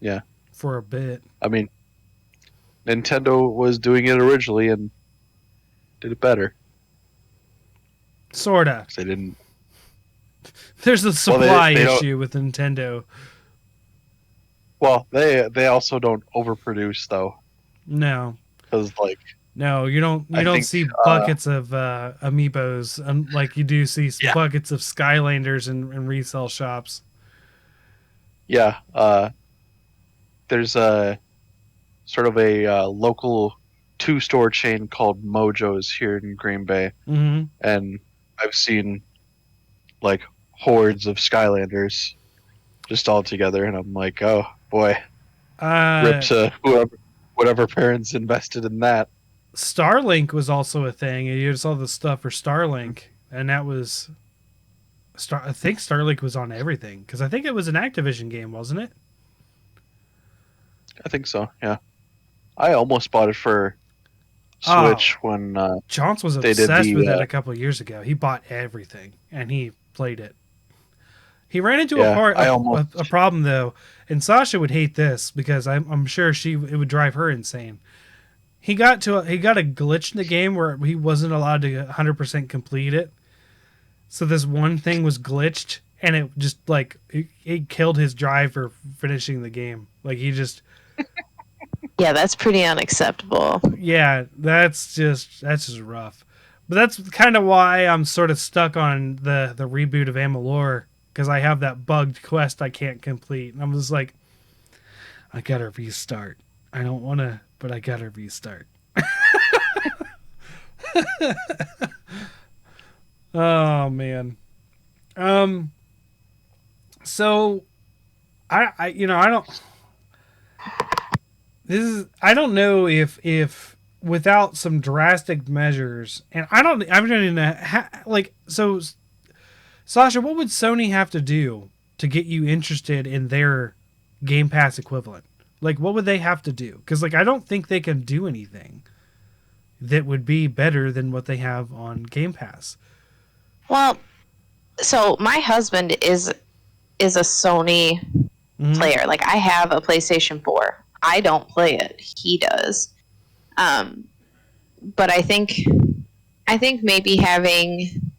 Yeah. For a bit. I mean, Nintendo was doing it originally and did it better. Sorta. They didn't. There's a supply they don't- issue with Nintendo. Well, they also don't overproduce though, No. because like No, you don't I think, see buckets of amiibos like you do see Yeah. buckets of Skylanders in resale shops. yeah, there's a sort of a local 2-store chain called Mojo's here in Green Bay, Mm-hmm. and I've seen like hordes of Skylanders just all together, and I'm like, oh boy, rip to whatever parents invested in that. Starlink was also a thing. You saw the stuff for Starlink, and that was I think Starlink was on everything because I think it was an Activision game, wasn't it? I think so. Yeah, I almost bought it for Switch when Chance was They did obsessed the, with that a couple of years ago. He bought everything and he played it. He ran into Yeah, a problem though, and Sasha would hate this because I'm sure it would drive her insane. He got a glitch in the game where he wasn't allowed to 100% complete it. So this one thing was glitched, and it just like it killed his drive for finishing the game. Like he just Yeah, that's pretty unacceptable. yeah, that's just rough. But that's kind of why I'm sort of stuck on the reboot of Amalur because I have that bugged quest I can't complete, and I'm just like, I gotta restart. I don't want to, but I gotta restart. Oh man. So I don't know if without some drastic measures, and I don't even know so Sasha, what would Sony have to do to get you interested in their Game Pass equivalent? Like, what would they have to do? Because, like, I don't think they can do anything. that would be better than what they have on Game Pass. Well, so my husband is a Sony player. Like, I have a PlayStation 4. I don't play it. He does. But I think maybe having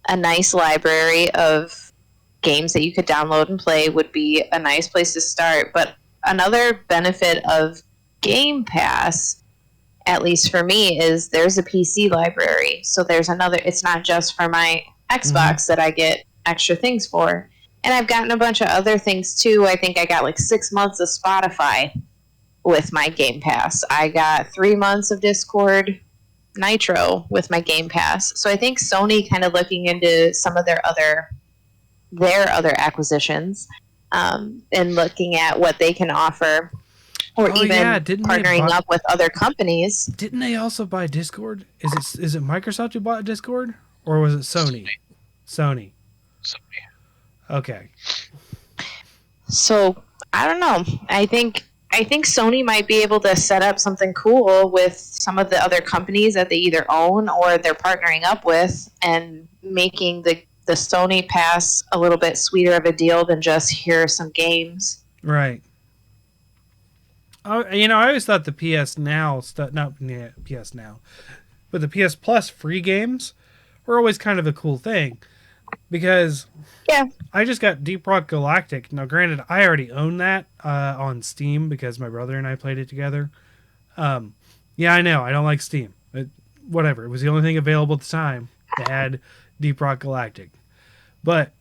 a nice library of games that you could download and play would be a nice place to start. But another benefit of Game Pass, at least for me, is there's a PC library. So there's another, it's not just for my Xbox that I get extra things for. And I've gotten a bunch of other things too. I think I got like 6 months of Spotify with my Game Pass. I got 3 months of Discord Nitro with my Game Pass. So I think Sony kind of looking into some of their other acquisitions, and looking at what they can offer, or partnering up with other companies. Didn't they also buy Discord? Is it Microsoft who bought Discord, or was it Sony? Sony. Okay. So I don't know. I think Sony might be able to set up something cool with some of the other companies that they either own or they're partnering up with, and making the Sony Pass a little bit sweeter of a deal than just here are some games. Right. I always thought the PS Now PS Now, but the PS Plus free games were always kind of a cool thing, because I just got Deep Rock Galactic. Now, granted, I already own that on Steam because my brother and I played it together. Yeah, I know I don't like Steam. Whatever. It was the only thing available at the time that had Deep Rock Galactic. But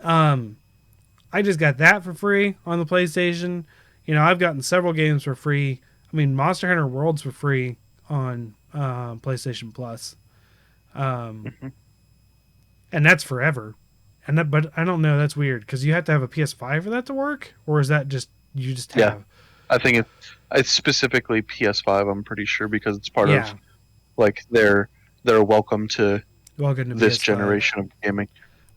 I just got that for free on the PlayStation. I've gotten several games for free. I mean, Monster Hunter World's for free on PlayStation Plus. And that's forever. But I don't know. That's weird because you have to have a PS5 for that to work, or is that just you just have? Yeah, I think it's specifically PS5. I'm pretty sure because it's part of like their welcome to this PS5 generation of gaming.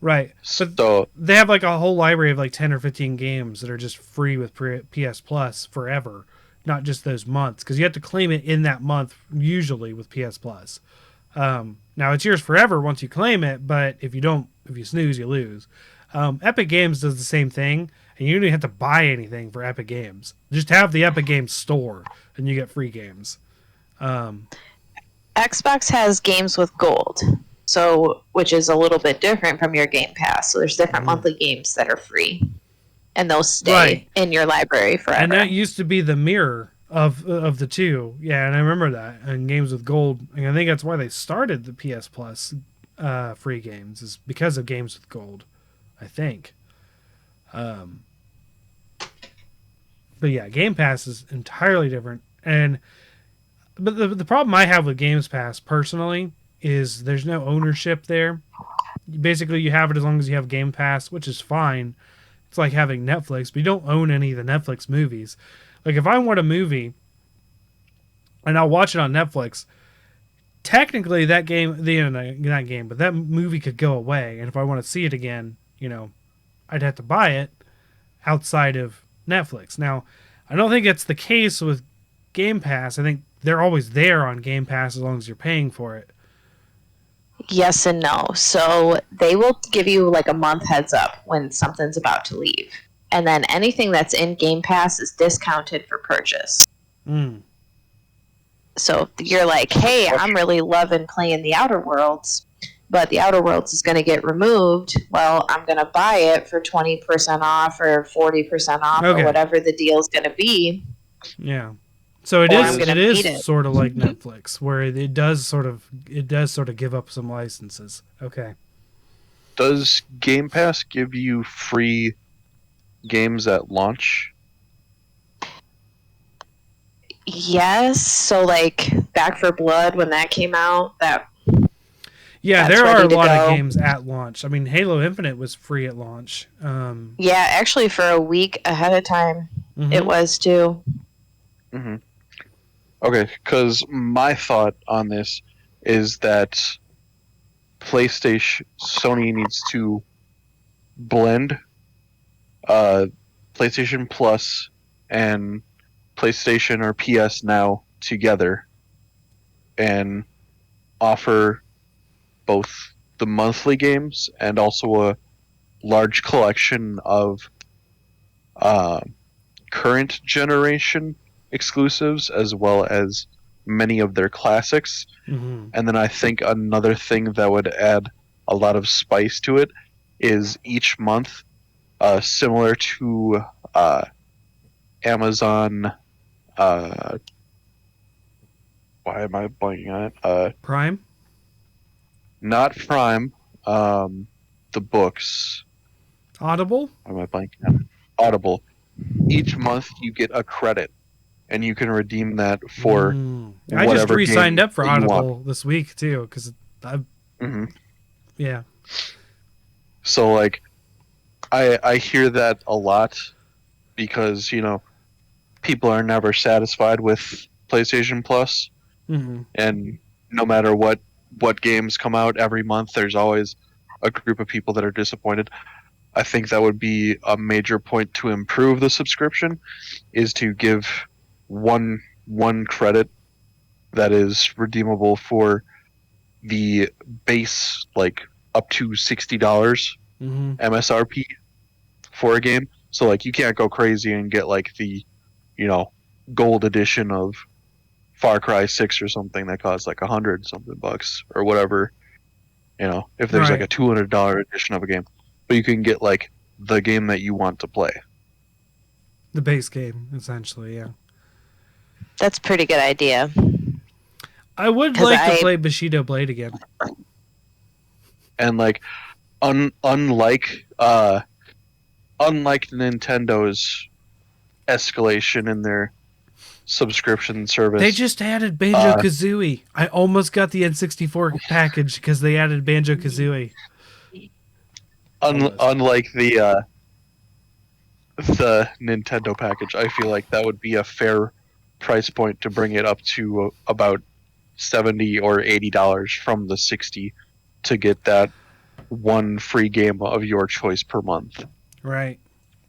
Right. So they have like a whole library of like 10 or 15 games that are just free with PS Plus forever, not just those months, because you have to claim it in that month usually with PS Plus. Now it's yours forever once you claim it, but if you snooze, you lose. Epic Games does the same thing, and you don't even have to buy anything for Epic Games. Just have the Epic Games store, and you get free games. Xbox has games with gold, so which is a little bit different from your Game Pass. So there's different monthly games that are free, and those stay in your library forever. And that used to be the mirror of the two. Yeah, and I remember that. And games with gold, and I think that's why they started the PS Plus free games, is because of games with gold, I think. But yeah, Game Pass is entirely different. But the problem I have with Games Pass personally is there's no ownership there. Basically, you have it as long as you have Game Pass, which is fine. It's like having Netflix, but you don't own any of the Netflix movies. Like, if I want a movie and I'll watch it on Netflix, technically that movie could go away. And if I want to see it again, I'd have to buy it outside of Netflix. Now, I don't think it's the case with Game Pass. I think they're always there on Game Pass as long as you're paying for it. Yes and no. So they will give you like a month heads up when something's about to leave. And then anything that's in Game Pass is discounted for purchase. So you're like, hey, I'm really loving playing the Outer Worlds, but the Outer Worlds is going to get removed. Well, I'm going to buy it for 20% off or 40% off or whatever the deal is going to be. Yeah. So it is sort of like Netflix, where it does sort of give up some licenses. Okay. Does Game Pass give you free games at launch? Yes. So like Back 4 Blood, when that came out, there are a lot of games at launch. I mean, Halo Infinite was free at launch. Yeah, actually for a week ahead of time, it was too. Mm-hmm. Okay, because my thought on this is that Sony needs to blend PlayStation Plus and PlayStation or PS Now together and offer both the monthly games and also a large collection of uh, current generation exclusives as well as many of their classics. Mm-hmm. And then I think another thing that would add a lot of spice to it is each month, similar to Amazon. Why am I blanking on it? Prime. Not Prime. The books. Audible. Why am I blanking on it? Audible. Each month you get a credit, and you can redeem that for I just whatever re-signed game up for that you want. Audible this week too, because Mhm. yeah. So like, I hear that a lot because people are never satisfied with PlayStation Plus, Mm-hmm. and no matter what games come out every month, there's always a group of people that are disappointed. I think that would be a major point to improve the subscription, is to give one credit that is redeemable for the base, like up to $60 Mm-hmm. MSRP for a game. So like you can't go crazy and get like the, gold edition of Far Cry 6 or something that costs like 100 something bucks or whatever. If there's like Right. a $200 edition of a game, but you can get like the game that you want to play. The base game, essentially, yeah. That's a pretty good idea. I would 'Cause like to I- play Bushido Blade again. And like unlike Nintendo's escalation in their subscription service, They just added Banjo Kazooie. I almost got the N64 package because they added Banjo Kazooie. unlike the Nintendo package, I feel like that would be a fair price point to bring it up to about $70 or $80 from the 60 to get that one free game of your choice per month. Right.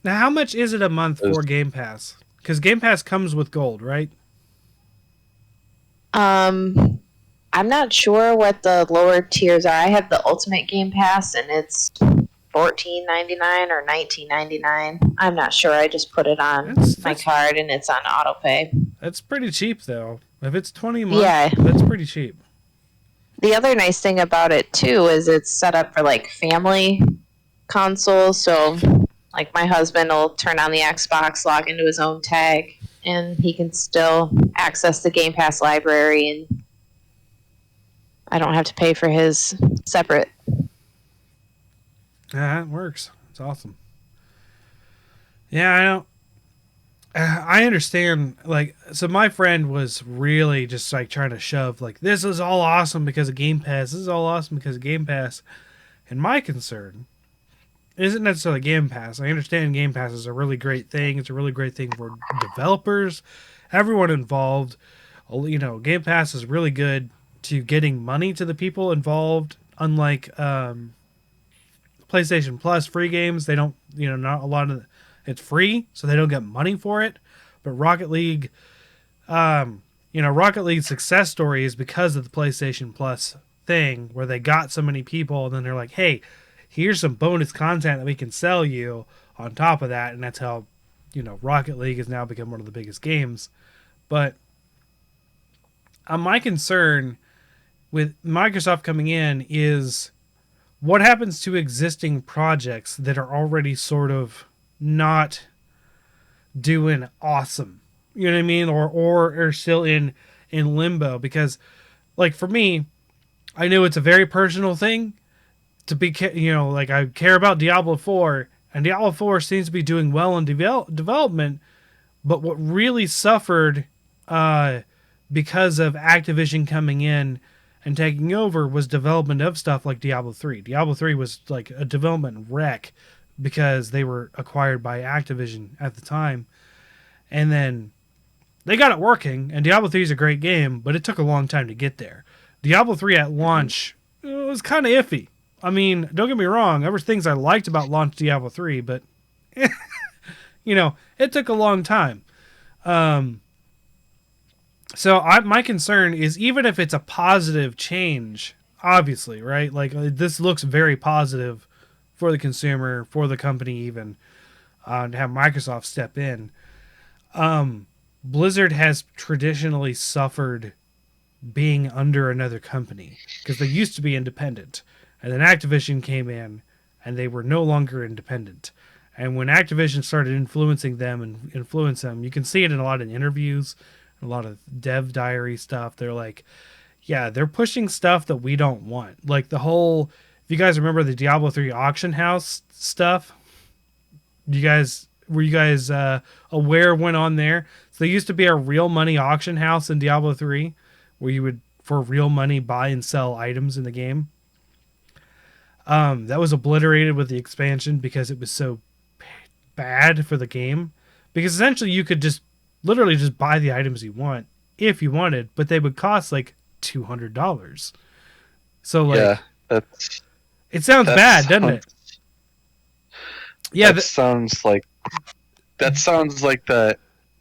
Now, how much is it a month for Game Pass? Because Game Pass comes with gold, right? I'm not sure what the lower tiers are. I have the Ultimate Game Pass, and it's $14.99 or $19.99. I'm not sure. I just put it on my card, and it's on autopay. That's pretty cheap, though. If it's 20 a month, Yeah. that's pretty cheap. The other nice thing about it too is it's set up for like family consoles. So, like my husband will turn on the Xbox, log into his own tag, and he can still access the Game Pass library, and I don't have to pay for his separate. Yeah, it works. It's awesome. Yeah, I don't. I understand. Like, so my friend was really just like trying to shove, like, this is all awesome because of Game Pass. This is all awesome because of Game Pass. And my concern isn't necessarily Game Pass. I understand Game Pass is a really great thing. It's a really great thing for developers, everyone involved. Game Pass is really good to getting money to the people involved. Unlike PlayStation Plus free games, they don't. Not a lot of. It's free, so they don't get money for it. But Rocket League, Rocket League's success story is because of the PlayStation Plus thing, where they got so many people, and then they're like, hey, here's some bonus content that we can sell you on top of that. And that's how, Rocket League has now become one of the biggest games. But my concern with Microsoft coming in is what happens to existing projects that are already sort of not doing awesome, you know what I mean, or are still in limbo. Because like for me, I know it's a very personal thing to be, like I care about Diablo 4, and Diablo 4 seems to be doing well in development, but what really suffered because of Activision coming in and taking over was development of stuff like Diablo 3. Diablo 3 was like a development wreck because they were acquired by Activision at the time. And then they got it working, and Diablo 3 is a great game, but it took a long time to get there. Diablo 3 at launch was kind of iffy. I mean, don't get me wrong, there were things I liked about launch Diablo 3, but it took a long time. So my concern is, even if it's a positive change, obviously, right? Like, this looks very positive for the consumer, for the company, even to have Microsoft step in. Blizzard has traditionally suffered being under another company because they used to be independent, and then Activision came in, and they were no longer independent. And when Activision started influencing them and influence them, you can see it in a lot of interviews, a lot of dev diary stuff. They're like, yeah, they're pushing stuff that we don't want. Like the whole, if you guys remember the Diablo 3 auction house stuff, were you guys aware of what went on there? So there used to be a real money auction house in Diablo 3 where you would, for real money, buy and sell items in the game. That was obliterated with the expansion because it was so bad for the game. Because essentially you could just literally just buy the items you want if you wanted, but they would cost like $200. So like, Yeah, that's it sounds bad, doesn't it? Yeah, that sounds like the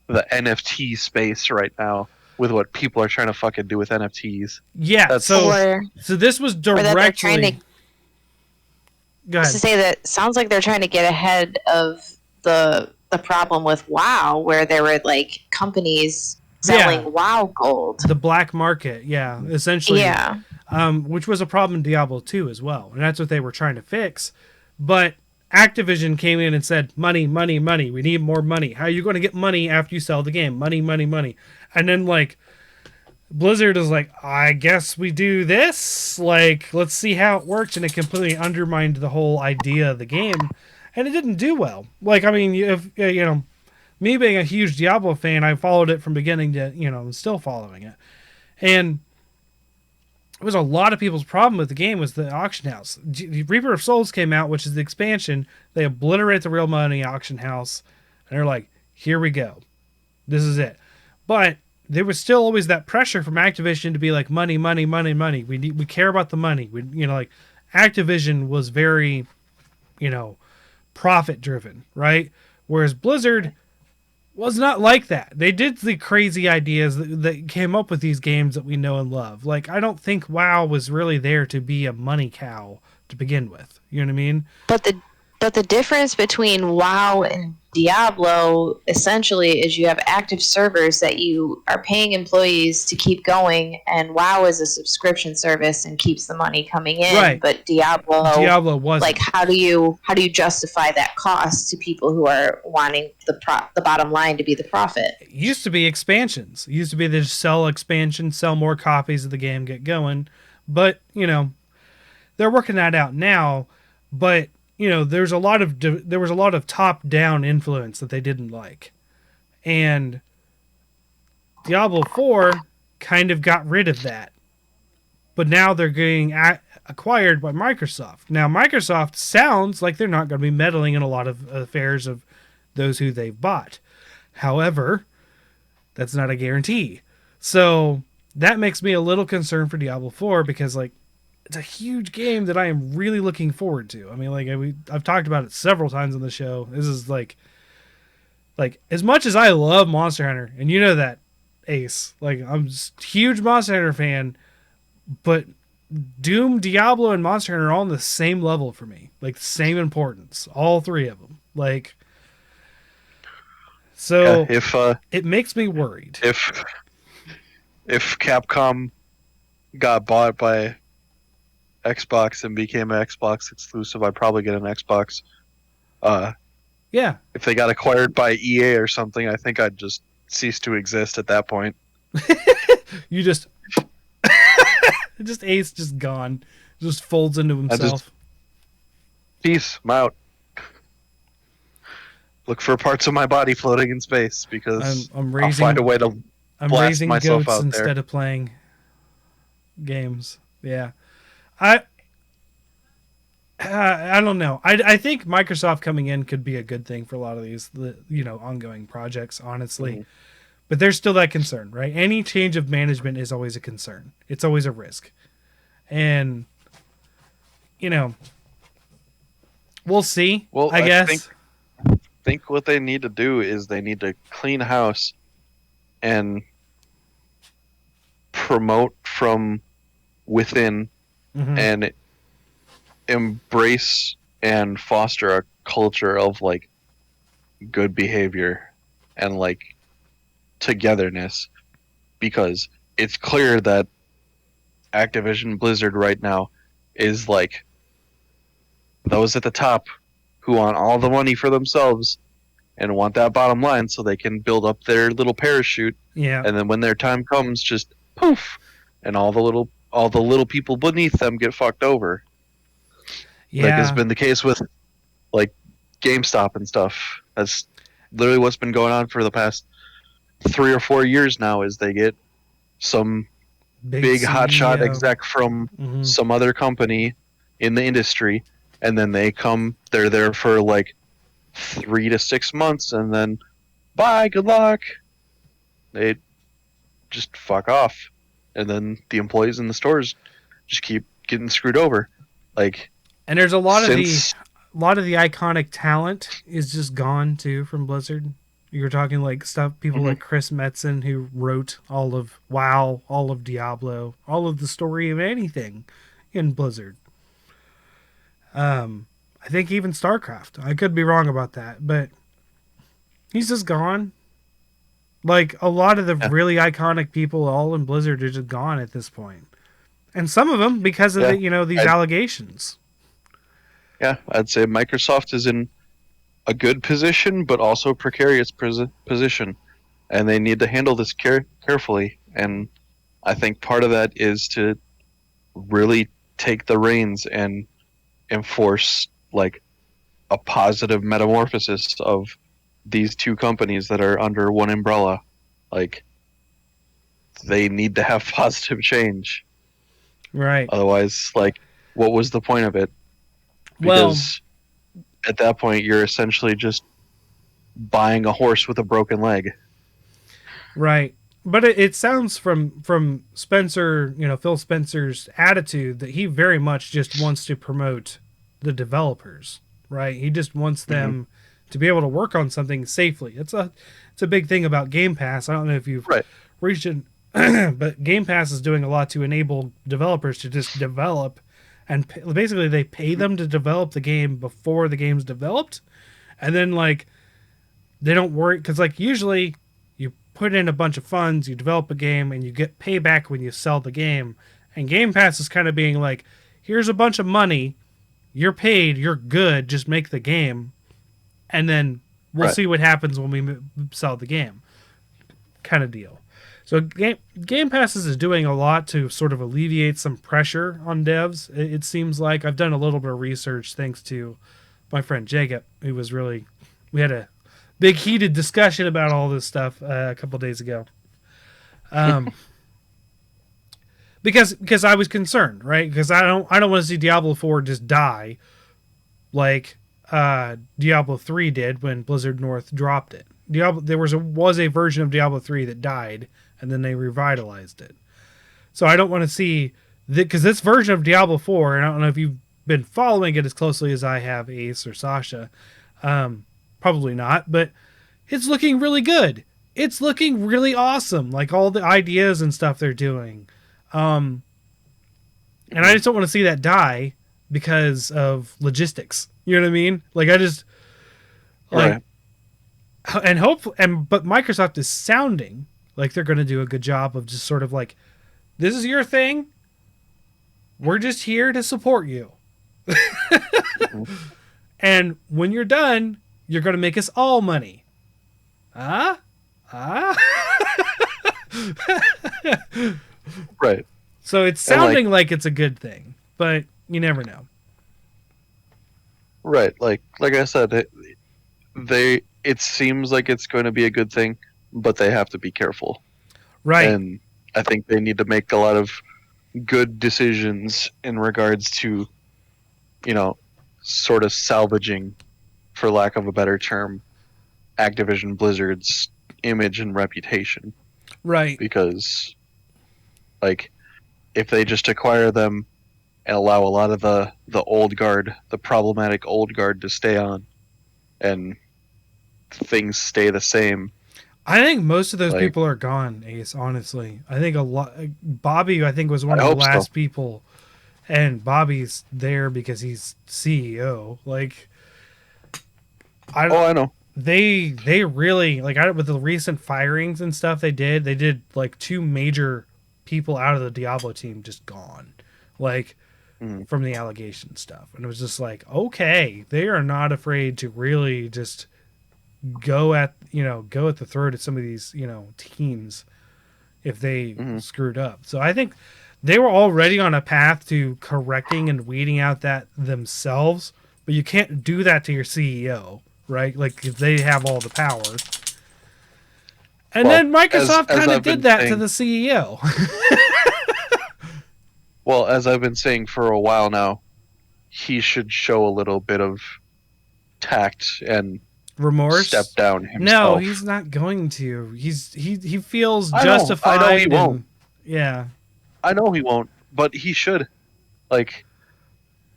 NFT space right now with what people are trying to fucking do with NFTs. yeah. That's- So this was or that they're trying directly. to, Go ahead. to say that sounds like they're trying to get ahead of the problem with WoW, where there were like companies selling Yeah. WoW gold. The black market, yeah, essentially. Yeah. Which was a problem in Diablo 2 as well, and that's what they were trying to fix. But Activision came in and said, money, money, money. We need more money. How are you going to get money after you sell the game? Money, money, money. And then, like, Blizzard is like, I guess we do this. Like, let's see how it works. And it completely undermined the whole idea of the game. And it didn't do well. Like, I mean, me being a huge Diablo fan, I followed it from beginning to, I'm still following it. And it was a lot of people's problem with the game was the auction house. Reaper of Souls came out, which is the expansion. They obliterate the real money auction house, and they're like, "Here we go, this is it." But there was still always that pressure from Activision to be like, "Money, money, money, money. We care about the money." Like Activision was very, profit driven, right? Whereas Blizzard was not like that. They did the crazy ideas that came up with these games that we know and love. Like, I don't think WoW was really there to be a money cow to begin with. You know what I mean? But the difference between WoW and Diablo essentially is you have active servers that you are paying employees to keep going, and WoW is a subscription service and keeps the money coming in. Right. But Diablo was like, how do you justify that cost to people who are wanting the bottom line to be the profit? It used to be expansions. It used to be they just sell expansions, sell more copies of the game, get going. But they're working that out now. But there was a lot of top down influence that they didn't like, and Diablo 4 kind of got rid of that. But now they're getting acquired by Microsoft. Now Microsoft sounds like they're not going to be meddling in a lot of affairs of those who they've bought. However, that's not a guarantee. So that makes me a little concerned for Diablo 4 because it's a huge game that I am really looking forward to. I mean, I've talked about it several times on the show. This is like as much as I love Monster Hunter, and you know that, Ace. Like, I'm just a huge Monster Hunter fan, but Doom, Diablo, and Monster Hunter are all on the same level for me. Like, the same importance. All three of them. Like, so it makes me worried. If Capcom got bought by Xbox and became an Xbox exclusive, I'd probably get an Xbox. Yeah. If they got acquired by EA or something, I think I'd just cease to exist at that point. You just Ace just gone. Just folds into himself. Peace, I'm out. Look for parts of my body floating in space because I'll find a way to blast raising myself goats out instead there. of playing games. Yeah. I don't know. I think Microsoft coming in could be a good thing for a lot of these, ongoing projects, honestly. Mm-hmm. But there's still that concern, right? Any change of management is always a concern. It's always a risk. And, we'll see, Well, I guess. think what they need to do is they need to clean house and promote from within Mhm. and embrace and foster a culture of like good behavior and like togetherness, because it's clear that Activision Blizzard right now is like those at the top who want all the money for themselves and want that bottom line so they can build up their little parachute, Yeah. and then when their time comes, just poof, and all the little people beneath them get fucked over. Like has Yeah. been the case with like GameStop and stuff. That's literally what's been going on for the past 3 or 4 years now. Is they get some big hotshot CEO. exec from Mhm. some other company in the industry, and then they're there for like 3 to 6 months, and then bye, good luck. They just fuck off, and then the employees in the stores just keep getting screwed over. Like And there's a lot of since the iconic talent is just gone too from Blizzard. You're talking like stuff people Mhm. like Chris Metzen, who wrote all of WoW, all of Diablo, all of the story of anything in Blizzard. I think even StarCraft. I could be wrong about that, but he's just gone. Like a lot of the yeah, really iconic people all in Blizzard are just gone at this point. And some of them because of yeah, these I'd, allegations. yeah, I'd say Microsoft is in a good position, but also precarious position, and they need to handle this carefully. And I think part of that is to really take the reins and enforce like a positive metamorphosis of these two companies that are under one umbrella. Like they need to have positive change. Right. Otherwise, like what was the point of it? Well, Because at that point you're essentially just buying a horse with a broken leg. right. But it sounds from Spencer, Phil Spencer's attitude that he very much just wants to promote the developers, right? He just wants Hmm. them to be able to work on something safely. It's a big thing about Game Pass. I don't know if you've Right. reached it, but Game Pass is doing a lot to enable developers to just develop, and basically they pay them to develop the game before the game's developed, and then like they don't worry because like usually you put in a bunch of funds, you develop a game, and you get payback when you sell the game. And Game Pass is kind of being like, here's a bunch of money, you're paid, you're good, just make the game, and then we'll Right. see what happens when we sell the game, kind of deal. So Game Pass is doing a lot to sort of alleviate some pressure on devs. It seems like I've done a little bit of research thanks to my friend Jacob, who was really we had a big heated discussion about all this stuff a couple days ago. Because I was concerned, right? Because I don't want to see Diablo 4 just die like Diablo 3 did when Blizzard North dropped it. There was a version of Diablo 3 that died, and then they revitalized it. So I don't want to see because this version of Diablo 4, and I don't know if you've been following it as closely as I have, Ace or Sasha, probably not, but it's looking really good. It's looking really awesome, like all the ideas and stuff they're doing. And I just don't want to see that die because of logistics. You know what I mean? Like I just like Right. and but Microsoft is sounding like they're going to do a good job of just sort of like, this is your thing. We're just here to support you. And when you're done, you're going to make us all money. Huh? Huh? Right. So it's sounding like it's a good thing, but you never know. Right. Like I said, it seems like it's going to be a good thing, but they have to be careful. Right. And I think they need to make a lot of good decisions in regards to, sort of salvaging, for lack of a better term, Activision Blizzard's image and reputation. Right. Because, like, if they just acquire them and allow a lot of the old guard, the problematic old guard, to stay on, and things stay the same, I think most of those Like, people are gone, Ace, honestly. I think a lot. Bobby, I think, was one I of the hope so. last people. And Bobby's there because he's CEO. Like, I Oh, I know. they really like with the recent firings and stuff they did like two major people out of the Diablo team just gone, like Mm. from the allegation stuff, and it was just like, okay, they are not afraid to really just go at the throat of some of these teams if they Mhm. screwed up. So I think they were already on a path to correcting and weeding out that themselves, but you can't do that to your CEO, right? Like if they have all the power. And Well, then Microsoft as kind of I've did been that to saying, the CEO. well, as I've been saying for a while now, he should show a little bit of tact and step Remorse? down No, himself. he's not going to. He feels I know he justified won't. and yeah, I know he won't, but he should. Like,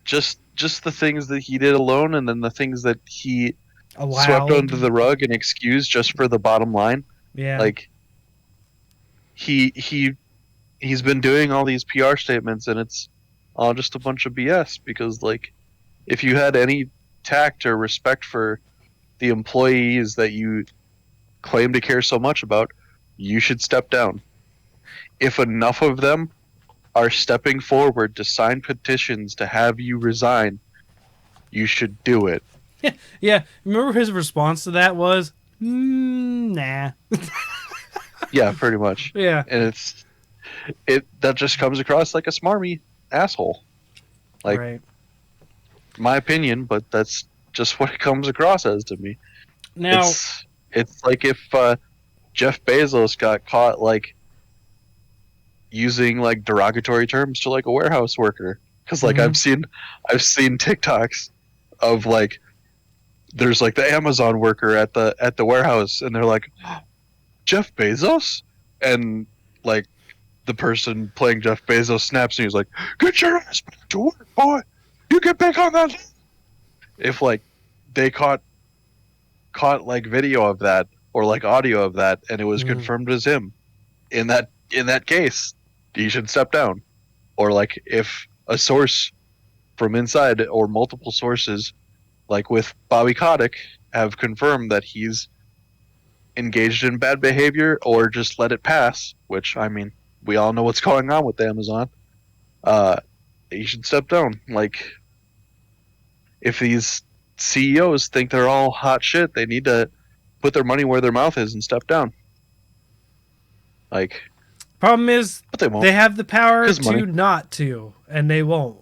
just the things that he did alone, and then the things that he swept allowed. under the rug and excused just for the bottom line. Yeah. Like, he's been doing all these PR statements, and it's all just a bunch of BS. Because like, if you had any tact or respect for the employees that you claim to care so much about, you should step down. If enough of them are stepping forward to sign petitions to have you resign, you should do it. Yeah, remember his response to that was, nah. Yeah, pretty much. Yeah, And it that just comes across like a smarmy asshole. Like, right. my opinion, but that's just what it comes across as to me. Now, It's like if Jeff Bezos got caught like using like derogatory terms to like a warehouse worker, because like Mhm. I've seen TikToks of like there's like the Amazon worker at the warehouse, and they're like, Jeff Bezos, and like the person playing Jeff Bezos snaps and he's like, get your ass back to work, boy. You get back on that. If like they caught like video of that or like audio of that, and it was Mhm. confirmed as him, in that case, he should step down. Or like if a source from inside or multiple sources, like with Bobby Kotick, have confirmed that he's engaged in bad behavior or just let it pass, which I mean, we all know what's going on with Amazon. Uh, he should step down. Like, if these CEOs think they're all hot shit, they need to put their money where their mouth is and step down. Like, problem is but they won't. they have the power 'Cause to money. not to, and they won't.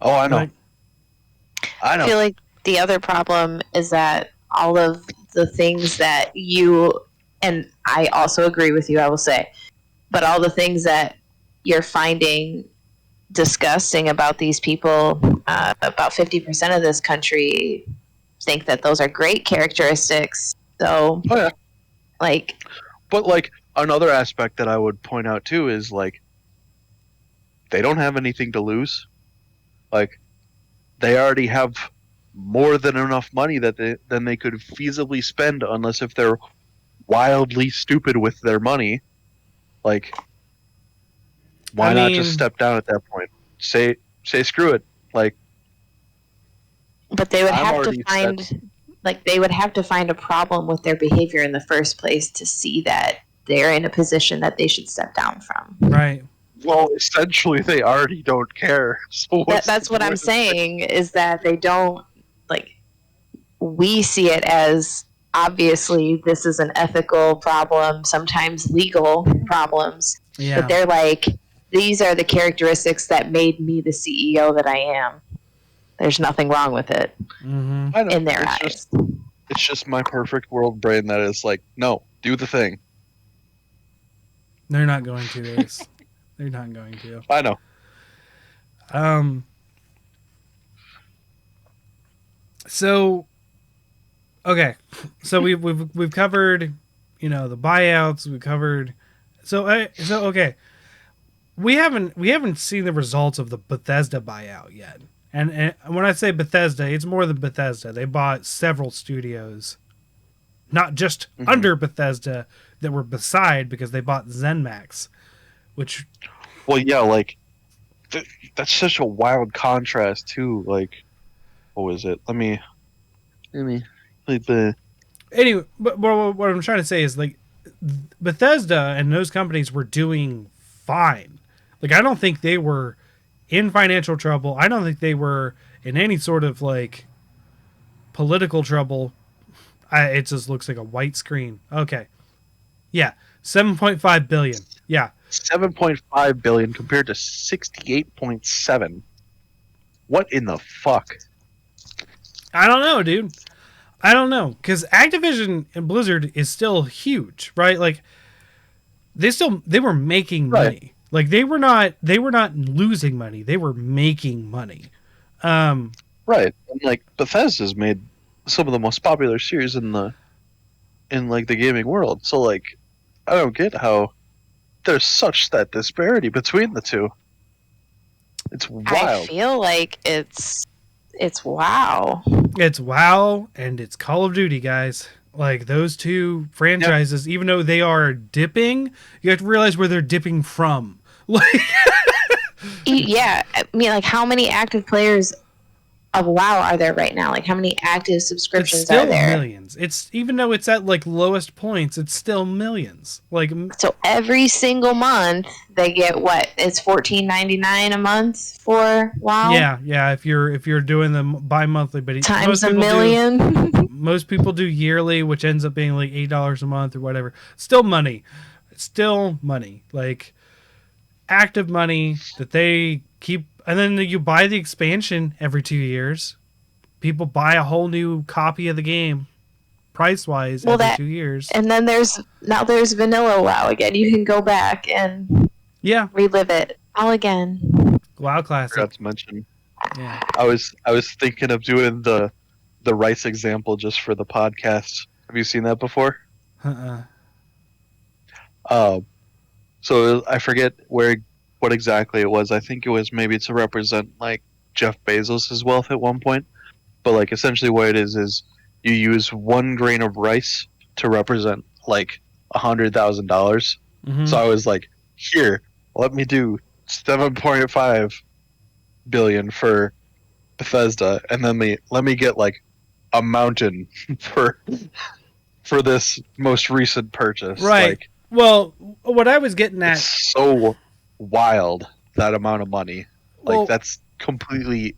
Oh, I know. Like, I I know. feel like the other problem is that all of the things that you, and I also agree with you, I will say, but all the things that you're finding disgusting about these people, about 50% of this country think that those are great characteristics. So, Oh yeah. like, But like another aspect that I would point out too is like they don't have anything to lose. Like, they already have more than enough money than they could feasibly spend, unless if they're wildly stupid with their money. Like, why I not mean, just step down at that point? Say screw it. Like, but they would I'm have to already find, like, they would have to find a problem with their behavior in the first place to see that they're in a position that they should step down from. right. well, essentially they already don't care. So That's what I'm saying, is that they don't, like, we see it as obviously this is an ethical problem, sometimes legal problems, Yeah. but they're like, these are the characteristics that made me the CEO that I am. There's nothing wrong with it Hmm. I know, in their it's eyes. it's just my perfect world brain that is like, no, do the thing. They're not going to, Ace. They're not going to. I know. So, okay. So we've covered, the buyouts. We covered. So okay. We haven't seen the results of the Bethesda buyout yet. And when I say Bethesda, it's more than Bethesda. They bought several studios not just under Bethesda, that were beside because they bought ZeniMax, which Well, yeah, like that's such a wild contrast too. Like, what was it? Let me. Like the anyway. But what I'm trying to say is like Bethesda and those companies were doing fine. Like I don't think they were in financial trouble. I don't think they were in any sort of like political trouble. It just looks like a white screen. Okay. Yeah. 7.5 billion. Yeah. 7.5 billion compared to 68.7. What in the fuck? I don't know, dude. I don't know. Because Activision and Blizzard is still huge, right? Like they were making money. Right. Like they were not losing money. They were making money. Right. And like Bethesda's made some of the most popular series in like the gaming world. So like I don't get how there's such that disparity between the two. It's I wild. feel like it's WoW. It's WoW and it's Call of Duty, guys. Like those two franchises, even though they are dipping, you have to realize where they're dipping from. Like, Yeah, I mean, like, how many active players of WoW are there right now? Like, how many active it's subscriptions still are there? millions. It's even though it's at like lowest points, it's still millions. Like, So every single month they get what? It's $14.99 a month for WoW. yeah. If you're doing them bi-monthly, but Times a people million. most people do yearly, which ends up being like $8 a month or whatever. Still money. It's still money. Like active money that they keep, and then you buy the expansion every 2 years. People buy a whole new copy of the game, price wise, Well, every 2 years. And then there's vanilla WoW again. You can go back and Yeah, relive it all again. WoW Classic. Forgot to mention. Yeah. I was thinking of doing the rice example just for the podcast. Have you seen that before? So I forget what exactly it was. I think it was maybe to represent like Jeff Bezos' wealth at one point. But like essentially what it is you use 1 grain of rice to represent like $100,000. Mhm. So I was like, here, let me do 7.5 billion for Bethesda, and then let me get like a mountain for this most recent purchase. Right. Like, Well, what I was getting at, it's so wild, that amount of money. Like Well- that's completely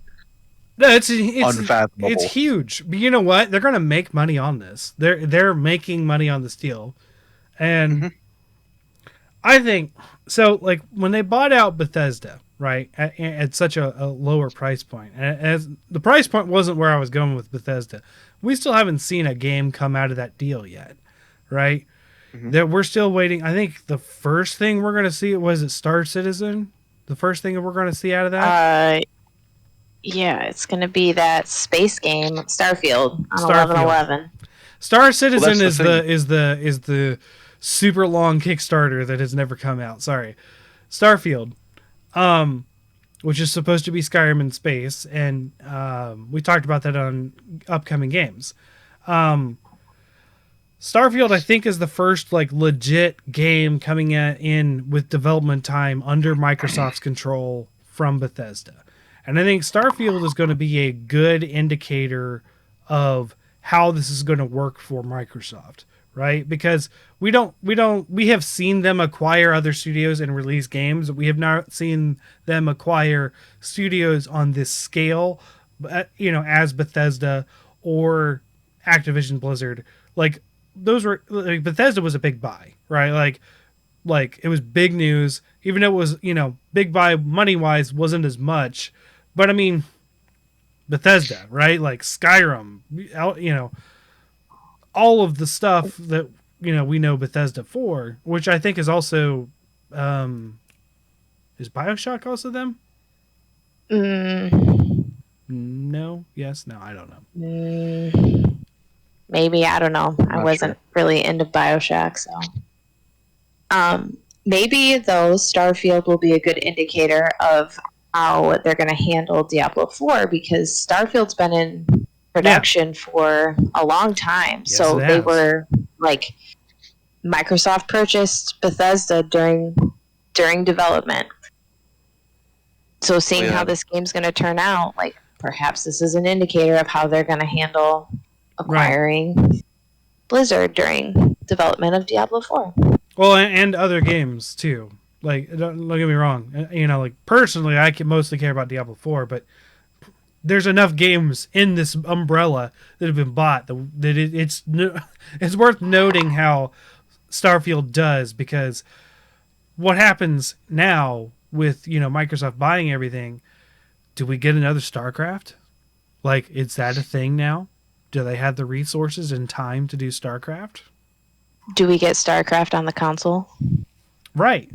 no, it's unfathomable. It's huge. But you know what? They're going to make money on this. They're making money on this deal. And Mhm. I think so like when they bought out Bethesda, right? At such a lower price point. As the price point wasn't where I was going with Bethesda. We still haven't seen a game come out of that deal yet, right? Mhm. That we're still waiting. I think the first thing we're going to see was it Star Citizen. The first thing that we're going to see out of that. Yeah, it's gonna be that space game, Starfield, on Starfield. 11/11. Star Citizen that's the is the super long Kickstarter that has never come out. Sorry, Starfield, which is supposed to be Skyrim in space, and we talked about that on upcoming games. Starfield, I think, is the first like legit game coming in with development time under Microsoft's control from Bethesda. And I think Starfield is going to be a good indicator of how this is going to work for Microsoft, right? Because we have seen them acquire other studios and release games. But we have not seen them acquire studios on this scale, as Bethesda or Activision Blizzard. Like those were like Bethesda was a big buy, right? Like it was big news, even though it was, big buy money wise wasn't as much. But I mean, Bethesda, right? Like Skyrim, all of the stuff that, we know Bethesda for, which I think is also, is BioShock also them? No, yes, no, I don't know. Maybe, I don't know. I not wasn't sure. really into BioShock, so. Maybe though Starfield will be a good indicator of how they're going to handle Diablo 4, because Starfield's been in production for a long time. Yes, So it they has. were like Microsoft purchased Bethesda during development. So seeing Yeah. how this game's going to turn out, like perhaps this is an indicator of how they're going to handle acquiring Blizzard during development of Diablo 4. Well, and other games too. Like, don't get me wrong. You know, like personally, I can mostly care about Diablo 4, but there's enough games in this umbrella that have been bought that it's worth noting how Starfield does, because what happens now with Microsoft buying everything? Do we get another StarCraft? Like, is that a thing now? Do they have the resources and time to do StarCraft? Do we get StarCraft on the console? Right.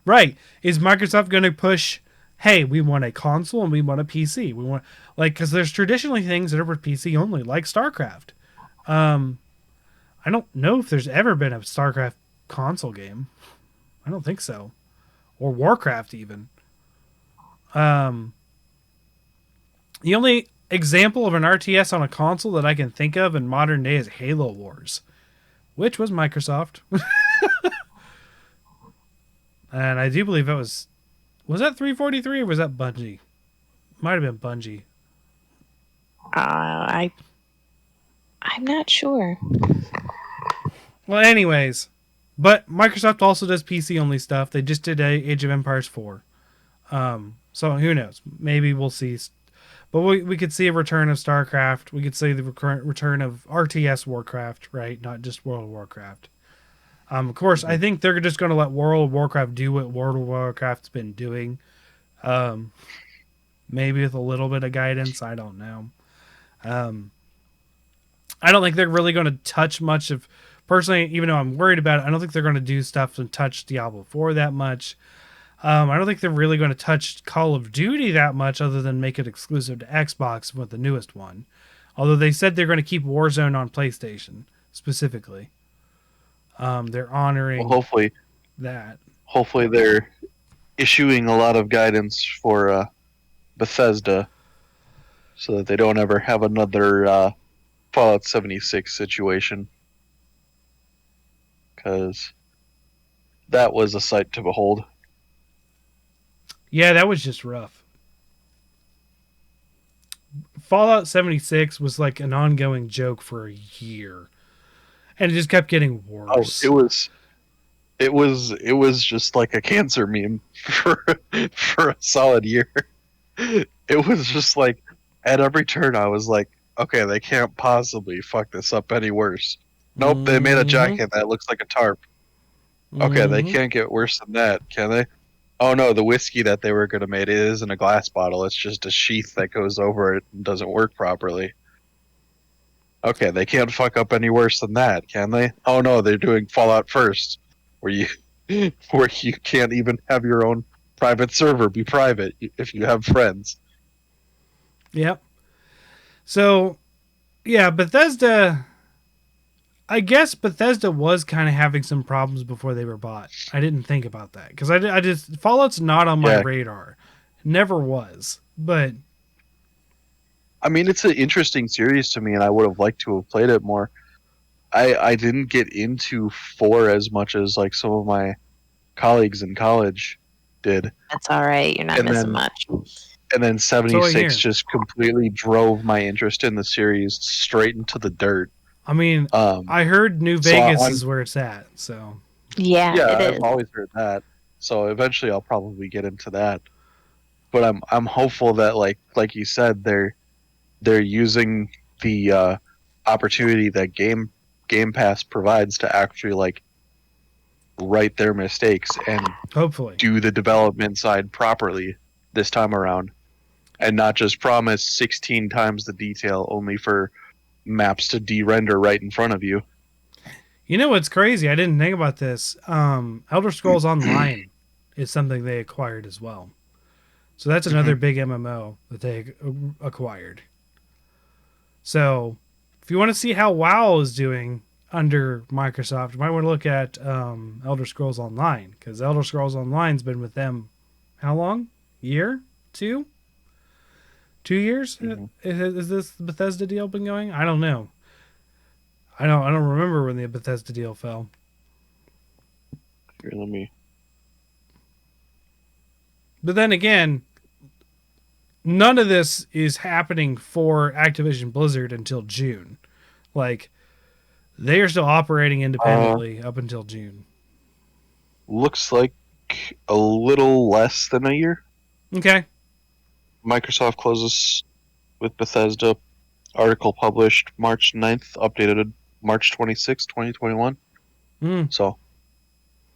Right. Is Microsoft going to push, hey, we want a console and we want a PC? We want, like, because there's traditionally things that are for PC only, like StarCraft. I don't know if there's ever been a StarCraft console game. I don't think so. Or Warcraft, even. The only example of an RTS on a console that I can think of in modern day is Halo Wars, which was Microsoft. And I do believe that was that 343 or was that Bungie? Might have been Bungie. I'm not sure. Well, anyways, but Microsoft also does PC only stuff. They just did Age of Empires 4. So who knows? Maybe we'll see. But we could see a return of StarCraft. We could see the return of RTS Warcraft, right? Not just World of Warcraft. Of course, I think they're just going to let World of Warcraft do what World of Warcraft's been doing. Maybe with a little bit of guidance. I don't know. I don't think they're really going to touch much of... Personally, even though I'm worried about it, I don't think they're going to do stuff and touch Diablo 4 that much. I don't think they're really going to touch Call of Duty that much other than make it exclusive to Xbox with the newest one. Although they said they're going to keep Warzone on PlayStation, specifically. They're honoring hopefully that. Hopefully they're issuing a lot of guidance for Bethesda so that they don't ever have another Fallout 76 situation. Because that was a sight to behold. Yeah, that was just rough. Fallout 76 was like an ongoing joke for a year. And it just kept getting worse. Oh, it was just like a cancer meme for a solid year. It was just like at every turn I was like, okay, they can't possibly fuck this up any worse. Nope, they made a jacket that looks like a tarp. Okay, they can't get worse than that, can they? Oh no, the whiskey that they were going to make it isn't a glass bottle. It's just a sheath that goes over it and doesn't work properly. Okay, they can't fuck up any worse than that, can they? Oh no, they're doing Fallout First, where you can't even have your own private server be private if you have friends. Yep. So, yeah, Bethesda... I guess Bethesda was kind of having some problems before they were bought. I didn't think about that because I just Fallout's not on my radar, never was. But I mean, it's an interesting series to me, and I would have liked to have played it more. I didn't get into 4 as much as like some of my colleagues in college did. That's all right. You're not missing much. And then 76 just completely drove my interest in the series straight into the dirt. I mean, I heard New Vegas is where it's at, so... Yeah, I've always heard that. So eventually I'll probably get into that. But I'm hopeful that, like you said, they're using the opportunity that Game Pass provides to actually, like, right their mistakes and hopefully do the development side properly this time around. And not just promise 16 times the detail only for maps to de-render right in front of you. You know what's crazy? I didn't think about this. Elder Scrolls Online is something they acquired as well. So that's another big MMO that they acquired. So if you want to see how WoW is doing under Microsoft, you might want to look at Elder Scrolls Online, because Elder Scrolls Online's been with them how long? Year? 2 2 years? Mhm. Is this the Bethesda deal been going? I don't know. I don't remember when the Bethesda deal fell. Here, let me. But then again, none of this is happening for Activision Blizzard until June. Like, they are still operating independently up until June. Looks like a little less than a year. Okay. Microsoft closes with Bethesda. Article published March 9th, updated March 26th, 2021. Mm, So, a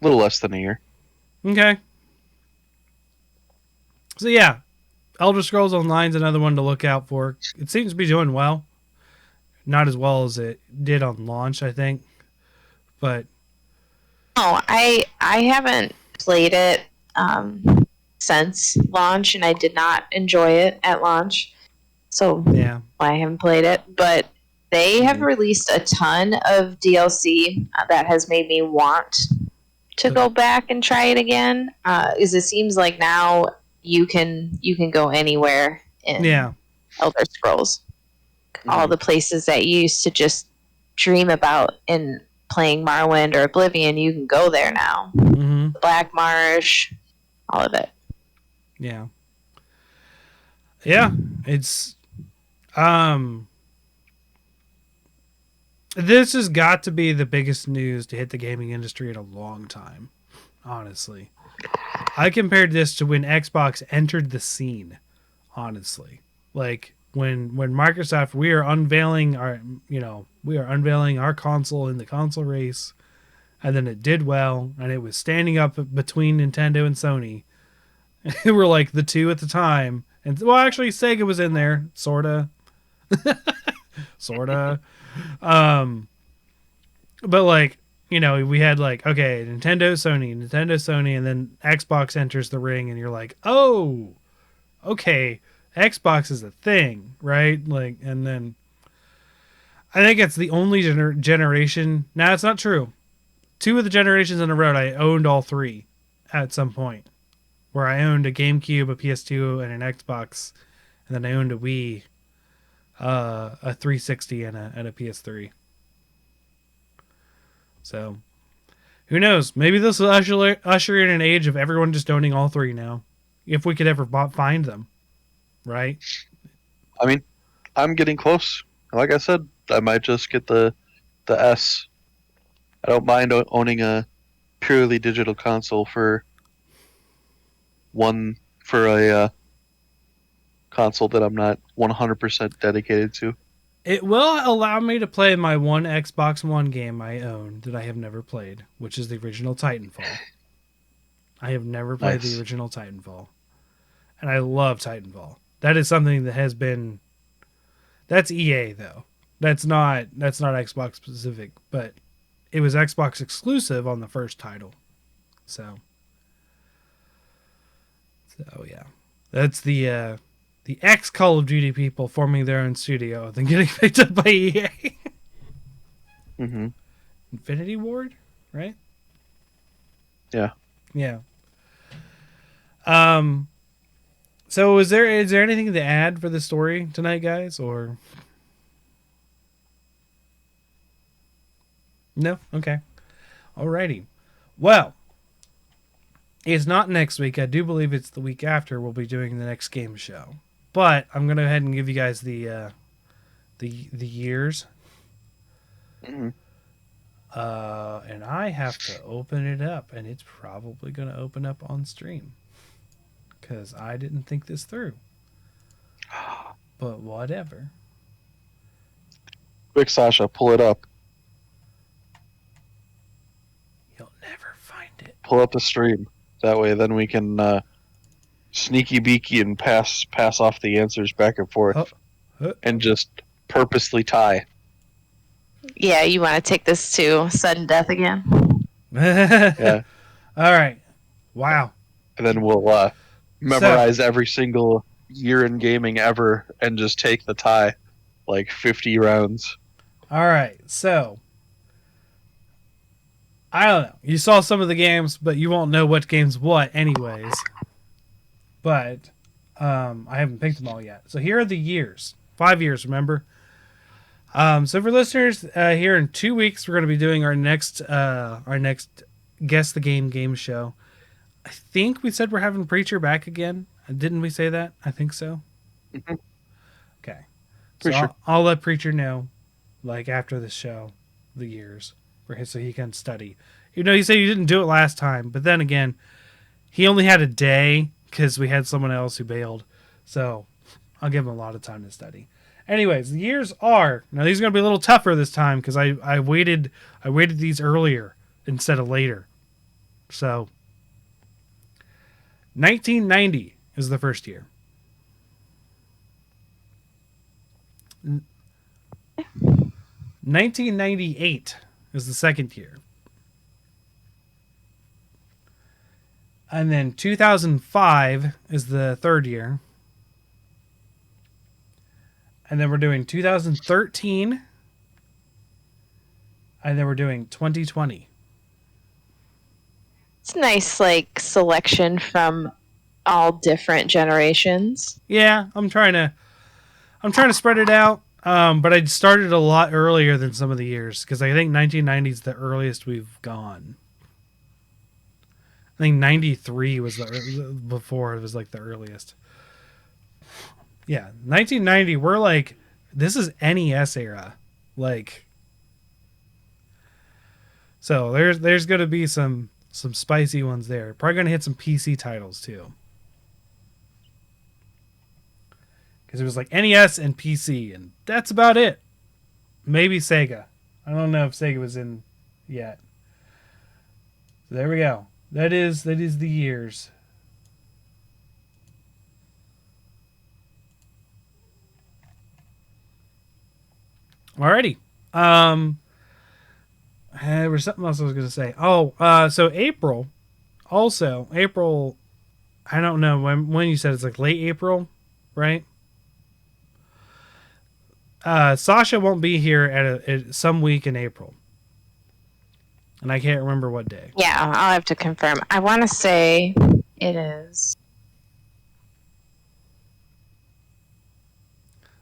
little less than a year. okay. So yeah, Elder Scrolls Online is another one to look out for. It seems to be doing well. Not as well as it did on launch, I think. But Oh, I haven't played it since launch, and I did not enjoy it at launch. So yeah. I haven't played it. But they have released a ton of DLC that has made me want to go back and try it again. Because it seems like now you can go anywhere in Yeah. Elder Scrolls. All the places that you used to just dream about in playing Morrowind or Oblivion, you can go there now. Mm-hmm. Black Marsh, all of it. Yeah. Yeah. It's this has got to be the biggest news to hit the gaming industry in a long time. Honestly. I compared this to when Xbox entered the scene, honestly. Like when Microsoft, we are unveiling our console in the console race, and then it did well, and it was standing up between Nintendo and Sony. We're like the two at the time, and well, actually, Sega was in there, sorta, sorta. But like, we had like, okay, Nintendo, Sony, and then Xbox enters the ring, and you're like, oh, okay. Xbox is a thing, right? Like, and then I think it's the only generation. Now, it's not true. 2 of the generations in a row, I owned all 3 at some point. Where I owned a GameCube, a PS2, and an Xbox, and then I owned a Wii, a 360, and a PS3. So, who knows? Maybe this will usher in an age of everyone just owning all 3 now, if we could ever find them. Right? I mean, I'm getting close. Like I said, I might just get the S. I don't mind owning a purely digital console for a console that I'm not 100% dedicated to. It will allow me to play my one Xbox One game I own that I have never played, which is the original Titanfall. I have never played the original Titanfall. And I love Titanfall. That is something that has been... That's EA, though. That's not Xbox specific, but it was Xbox exclusive on the first title. So yeah. That's the ex Call of Duty people forming their own studio, then getting picked up by EA. Mm-hmm. Infinity Ward, right? Yeah. Yeah. So is there anything to add for the story tonight, guys, or no? Okay. Alrighty. Well, it's not next week. I do believe it's the week after we'll be doing the next game show. But I'm gonna go ahead and give you guys the years. Mm-hmm. And I have to open it up, and it's probably gonna open up on stream. Because I didn't think this through. But whatever. Quick, Sasha, pull it up. You'll never find it. Pull up the stream. That way, then we can sneaky beaky and pass off the answers back and forth, and just purposely tie. Yeah, you want to take this to sudden death again? Yeah. All right. Wow. And then we'll memorize every single year in gaming ever and just take the tie, like 50 rounds. All right. So I don't know. You saw some of the games, but you won't know what game's what anyways. But I haven't picked them all yet. So here are the years. 5 years, remember? So for listeners, here in 2 weeks, we're going to be doing our next Guess the Game show. I think we said we're having Preacher back again. Didn't we say that? I think so. Mhm. Okay. Pretty So sure. I'll let Preacher know, like after the show, the years, so he can study. You know, he said he didn't do it last time, but then again, he only had a day because we had someone else who bailed. So I'll give him a lot of time to study. Anyways, the years are now these are going to be a little tougher this time because I waited these earlier instead of later. So 1990 is the first year. 1998 is the second year. And then 2005 is the third year. And then we're doing 2013. And then we're doing 2020. It's a nice like selection from all different generations. Yeah, I'm trying to spread it out. But I started a lot earlier than some of the years because I think 1990 is the earliest we've gone. I think 93 was before it was like the earliest. Yeah, 1990. We're like, this is NES era, like. So there's gonna be some spicy ones there. Probably gonna hit some PC titles too, because it was like NES and PC, and that's about it. Maybe Sega. I don't know if Sega was in yet. So there we go. That is the years. Alrighty. There was something else I was going to say. So April. Also, April. I don't know when you said it's like late April, right? Sasha won't be here at some week in April, and I can't remember what day. Yeah, I'll have to confirm. I want to say it is.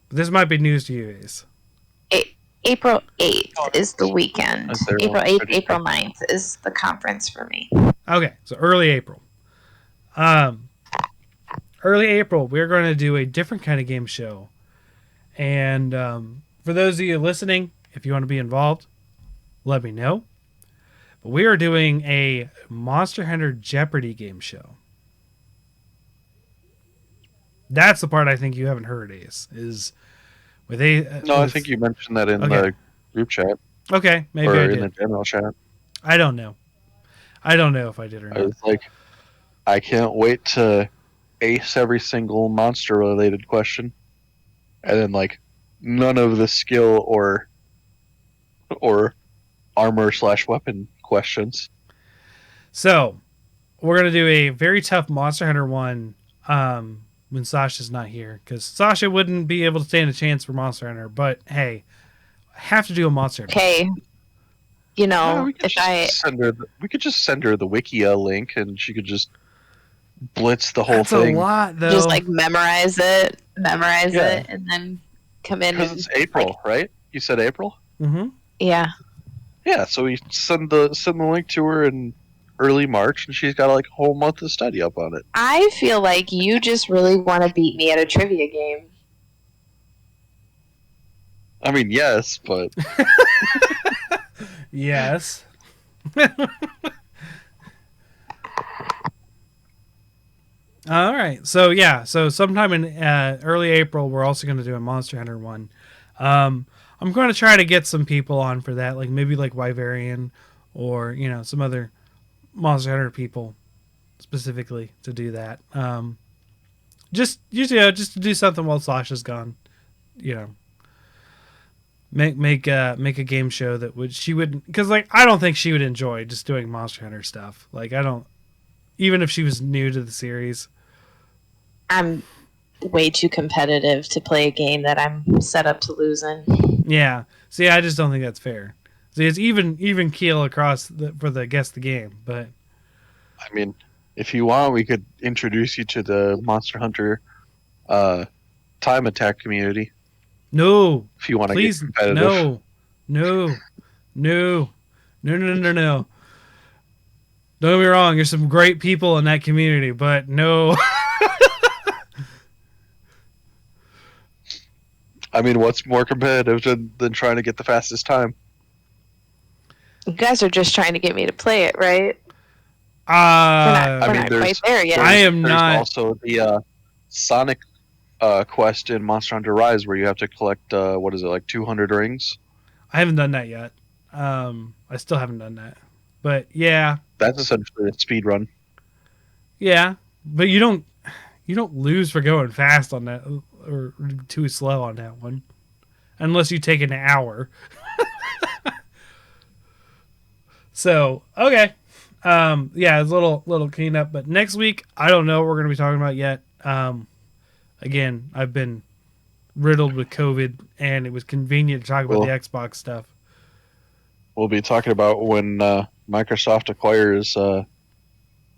This might be news to you guys. April 8th is the weekend. That's their April one. 8th, April 9th is the conference for me. Okay, so early April. Early April, we're going to do a different kind of game show. And for those of you listening, if you want to be involved, let me know. But we are doing a Monster Hunter Jeopardy game show. That's the part I think you haven't heard, Ace. Is with a No, I think you mentioned that in Okay. the group chat Okay, maybe or I in the did. general chat. I don't know. I don't know if I did or I not. was like, I can't wait to ace every single monster related question, and then like none of the skill or armor/weapon questions. So we're gonna do a very tough Monster Hunter one when Sasha's not here, because Sasha wouldn't be able to stand a chance for Monster Hunter. But hey, I have to do a Monster Hunter. Okay. You know, we could if just I we could just send her the Wikia link, and she could just blitz the whole That's thing. a lot, though. just like memorize it, Yeah. and then come in. Because And, it's April, right? You said April. Mm-hmm. yeah. Yeah, so we send the link to her in early March, and she's got like a whole month of study up on it. I feel like you just really want to beat me at a trivia game. I mean, yes, but Yes. All right. So yeah. So sometime in early April, we're also going to do a Monster Hunter one. I'm going to try to get some people on for that, like maybe like Wyverian, or some other Monster Hunter people specifically to do that. Just to do something while Sasha's gone. Make a game show that she would, because like I don't think she would enjoy just doing Monster Hunter stuff. Like I don't, even if she was new to the series. I'm way too competitive to play a game that I'm set up to lose in. Yeah. See, I just don't think that's fair. See, it's even keel across for the guess the game, but I mean, if you want, we could introduce you to the Monster Hunter Time Attack community No, if you want to get please, competitive. no, no, no, no, no, no, no. Don't get me wrong. There's some great people in that community, but no. I mean, what's more competitive than trying to get the fastest time? You guys are just trying to get me to play it, right? We're I not mean, quite there yet. I am there's not. also the Sonic quest in Monster Hunter Rise where you have to collect what is it, like 200 rings? I haven't done that yet. I still haven't done that. But yeah, That's essentially a speed run. yeah. But you don't lose for going fast on that or too slow on that one, unless you take an hour. So okay, yeah, it's a little cleanup. But next week, I don't know what we're gonna be talking about yet. Again, I've been riddled with COVID, and it was convenient to talk about Well, the Xbox stuff. We'll be talking about when Microsoft acquires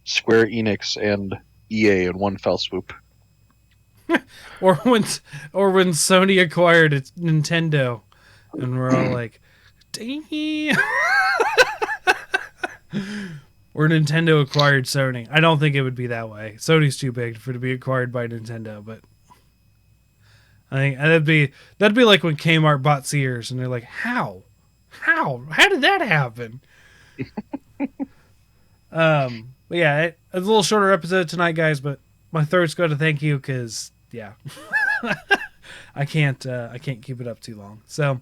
Square Enix and EA in one fell swoop. Or when Sony acquired its Nintendo, and we're all like, "Dang!" Or Nintendo acquired Sony. I don't think it would be that way. Sony's too big for it to be acquired by Nintendo, but I think that'd be like when Kmart bought Sears, and they're like, "How did that happen?" But yeah, it's a little shorter episode tonight, guys. But my throat's going to thank you because yeah, I can't keep it up too long. So,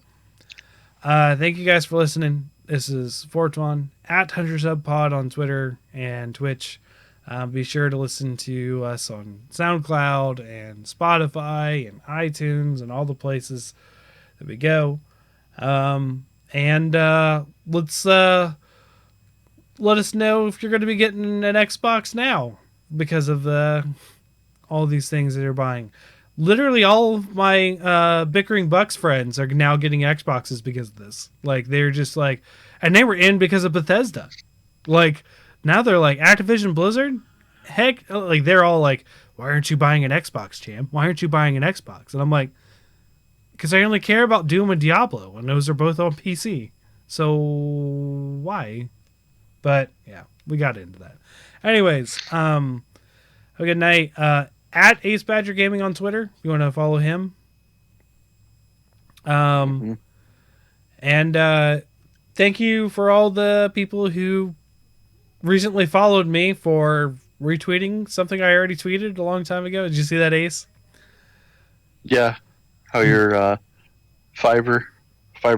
thank you guys for listening. This is Fortuan at HunterSubPod on Twitter and Twitch. Be sure to listen to us on SoundCloud and Spotify and iTunes and all the places that we go. And let's let us know if you're going to be getting an Xbox now because of all these things that you're buying. Literally all of my Bickering Bucks friends are now getting Xboxes because of this. Like, they're just like, and they were in because of Bethesda. Like, now they're like, Activision Blizzard? Heck, like, they're all like, why aren't you buying an Xbox, champ? Why aren't you buying an Xbox? And I'm like, because I only care about Doom and Diablo, and those are both on PC. So, why? But, yeah, we got into that. Anyways, have a good night. At Ace Badger Gaming on Twitter, if you want to follow him. And thank you for all the people who recently followed me for retweeting something I already tweeted a long time ago. Did you see that, Ace? Yeah, how your fiber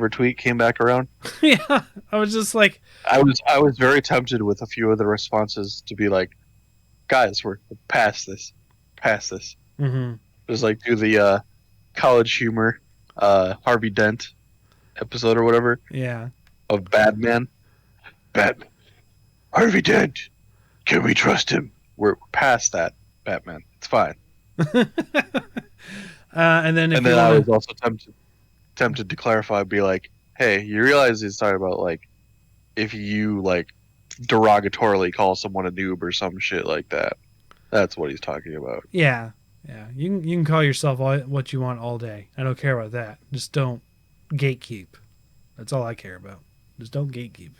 tweet came back around. Yeah, I was just like, I was very tempted with a few of the responses to be like, guys, we're past this. mm-hmm. Just like do the College Humor Harvey Dent episode or whatever Yeah. of Batman. Harvey Dent, can we trust him? We're past that, Batman. It's fine. And then I was also tempted to clarify, be like, hey, you realize he's talking about like if you like derogatorily call someone a noob or some shit like that. That's what he's talking about. Yeah. You can call yourself what you want all day. I don't care about that. Just don't gatekeep. That's all I care about. Just don't gatekeep.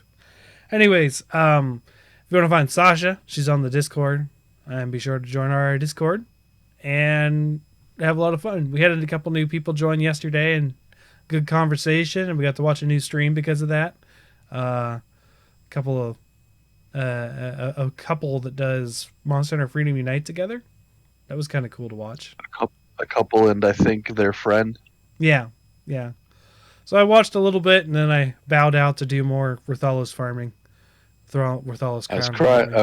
Anyways, if you want to find Sasha, she's on the Discord, and be sure to join our Discord and have a lot of fun. We had a couple new people join yesterday, and good conversation, and we got to watch a new stream because of that. A couple that does Monster Hunter Freedom Unite together. That was kind of cool to watch. A couple, and I think their friend. Yeah. So I watched a little bit, and then I bowed out to do more Rathalos farming. Rathalos Crown.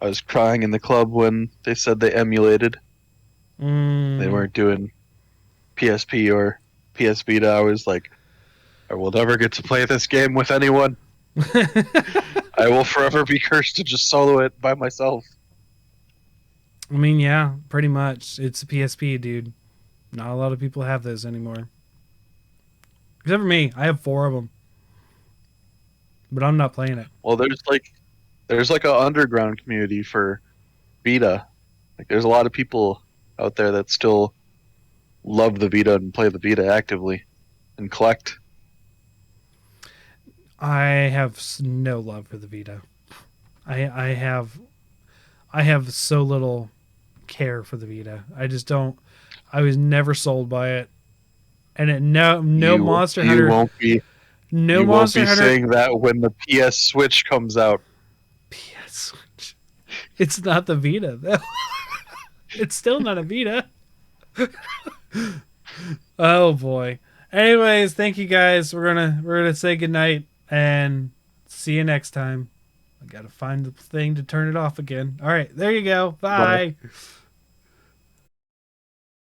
I was crying in the club when they said they emulated. Mm. They weren't doing PSP or PS Vita. I was like, I will never get to play this game with anyone. I will forever be cursed to just solo it by myself. I mean, yeah, pretty much. It's a PSP, dude. Not a lot of people have those anymore. Except for me. I have 4 of them. But I'm not playing it. Well, there's like an underground community for Vita. Like, there's a lot of people out there that still love the Vita and play the Vita actively and collect. I have no love for the Vita. I have so little care for the Vita. I just don't. I was never sold by it, and no Monster Hunter. No You Monster won't be Hunter. saying that when the PS Switch comes out. PS Switch. It's not the Vita though. It's still not a Vita. Oh boy. Anyways, thank you guys. We're gonna say goodnight and see you next time. I gotta find the thing to turn it off again. All right, there you go. Bye. Bye.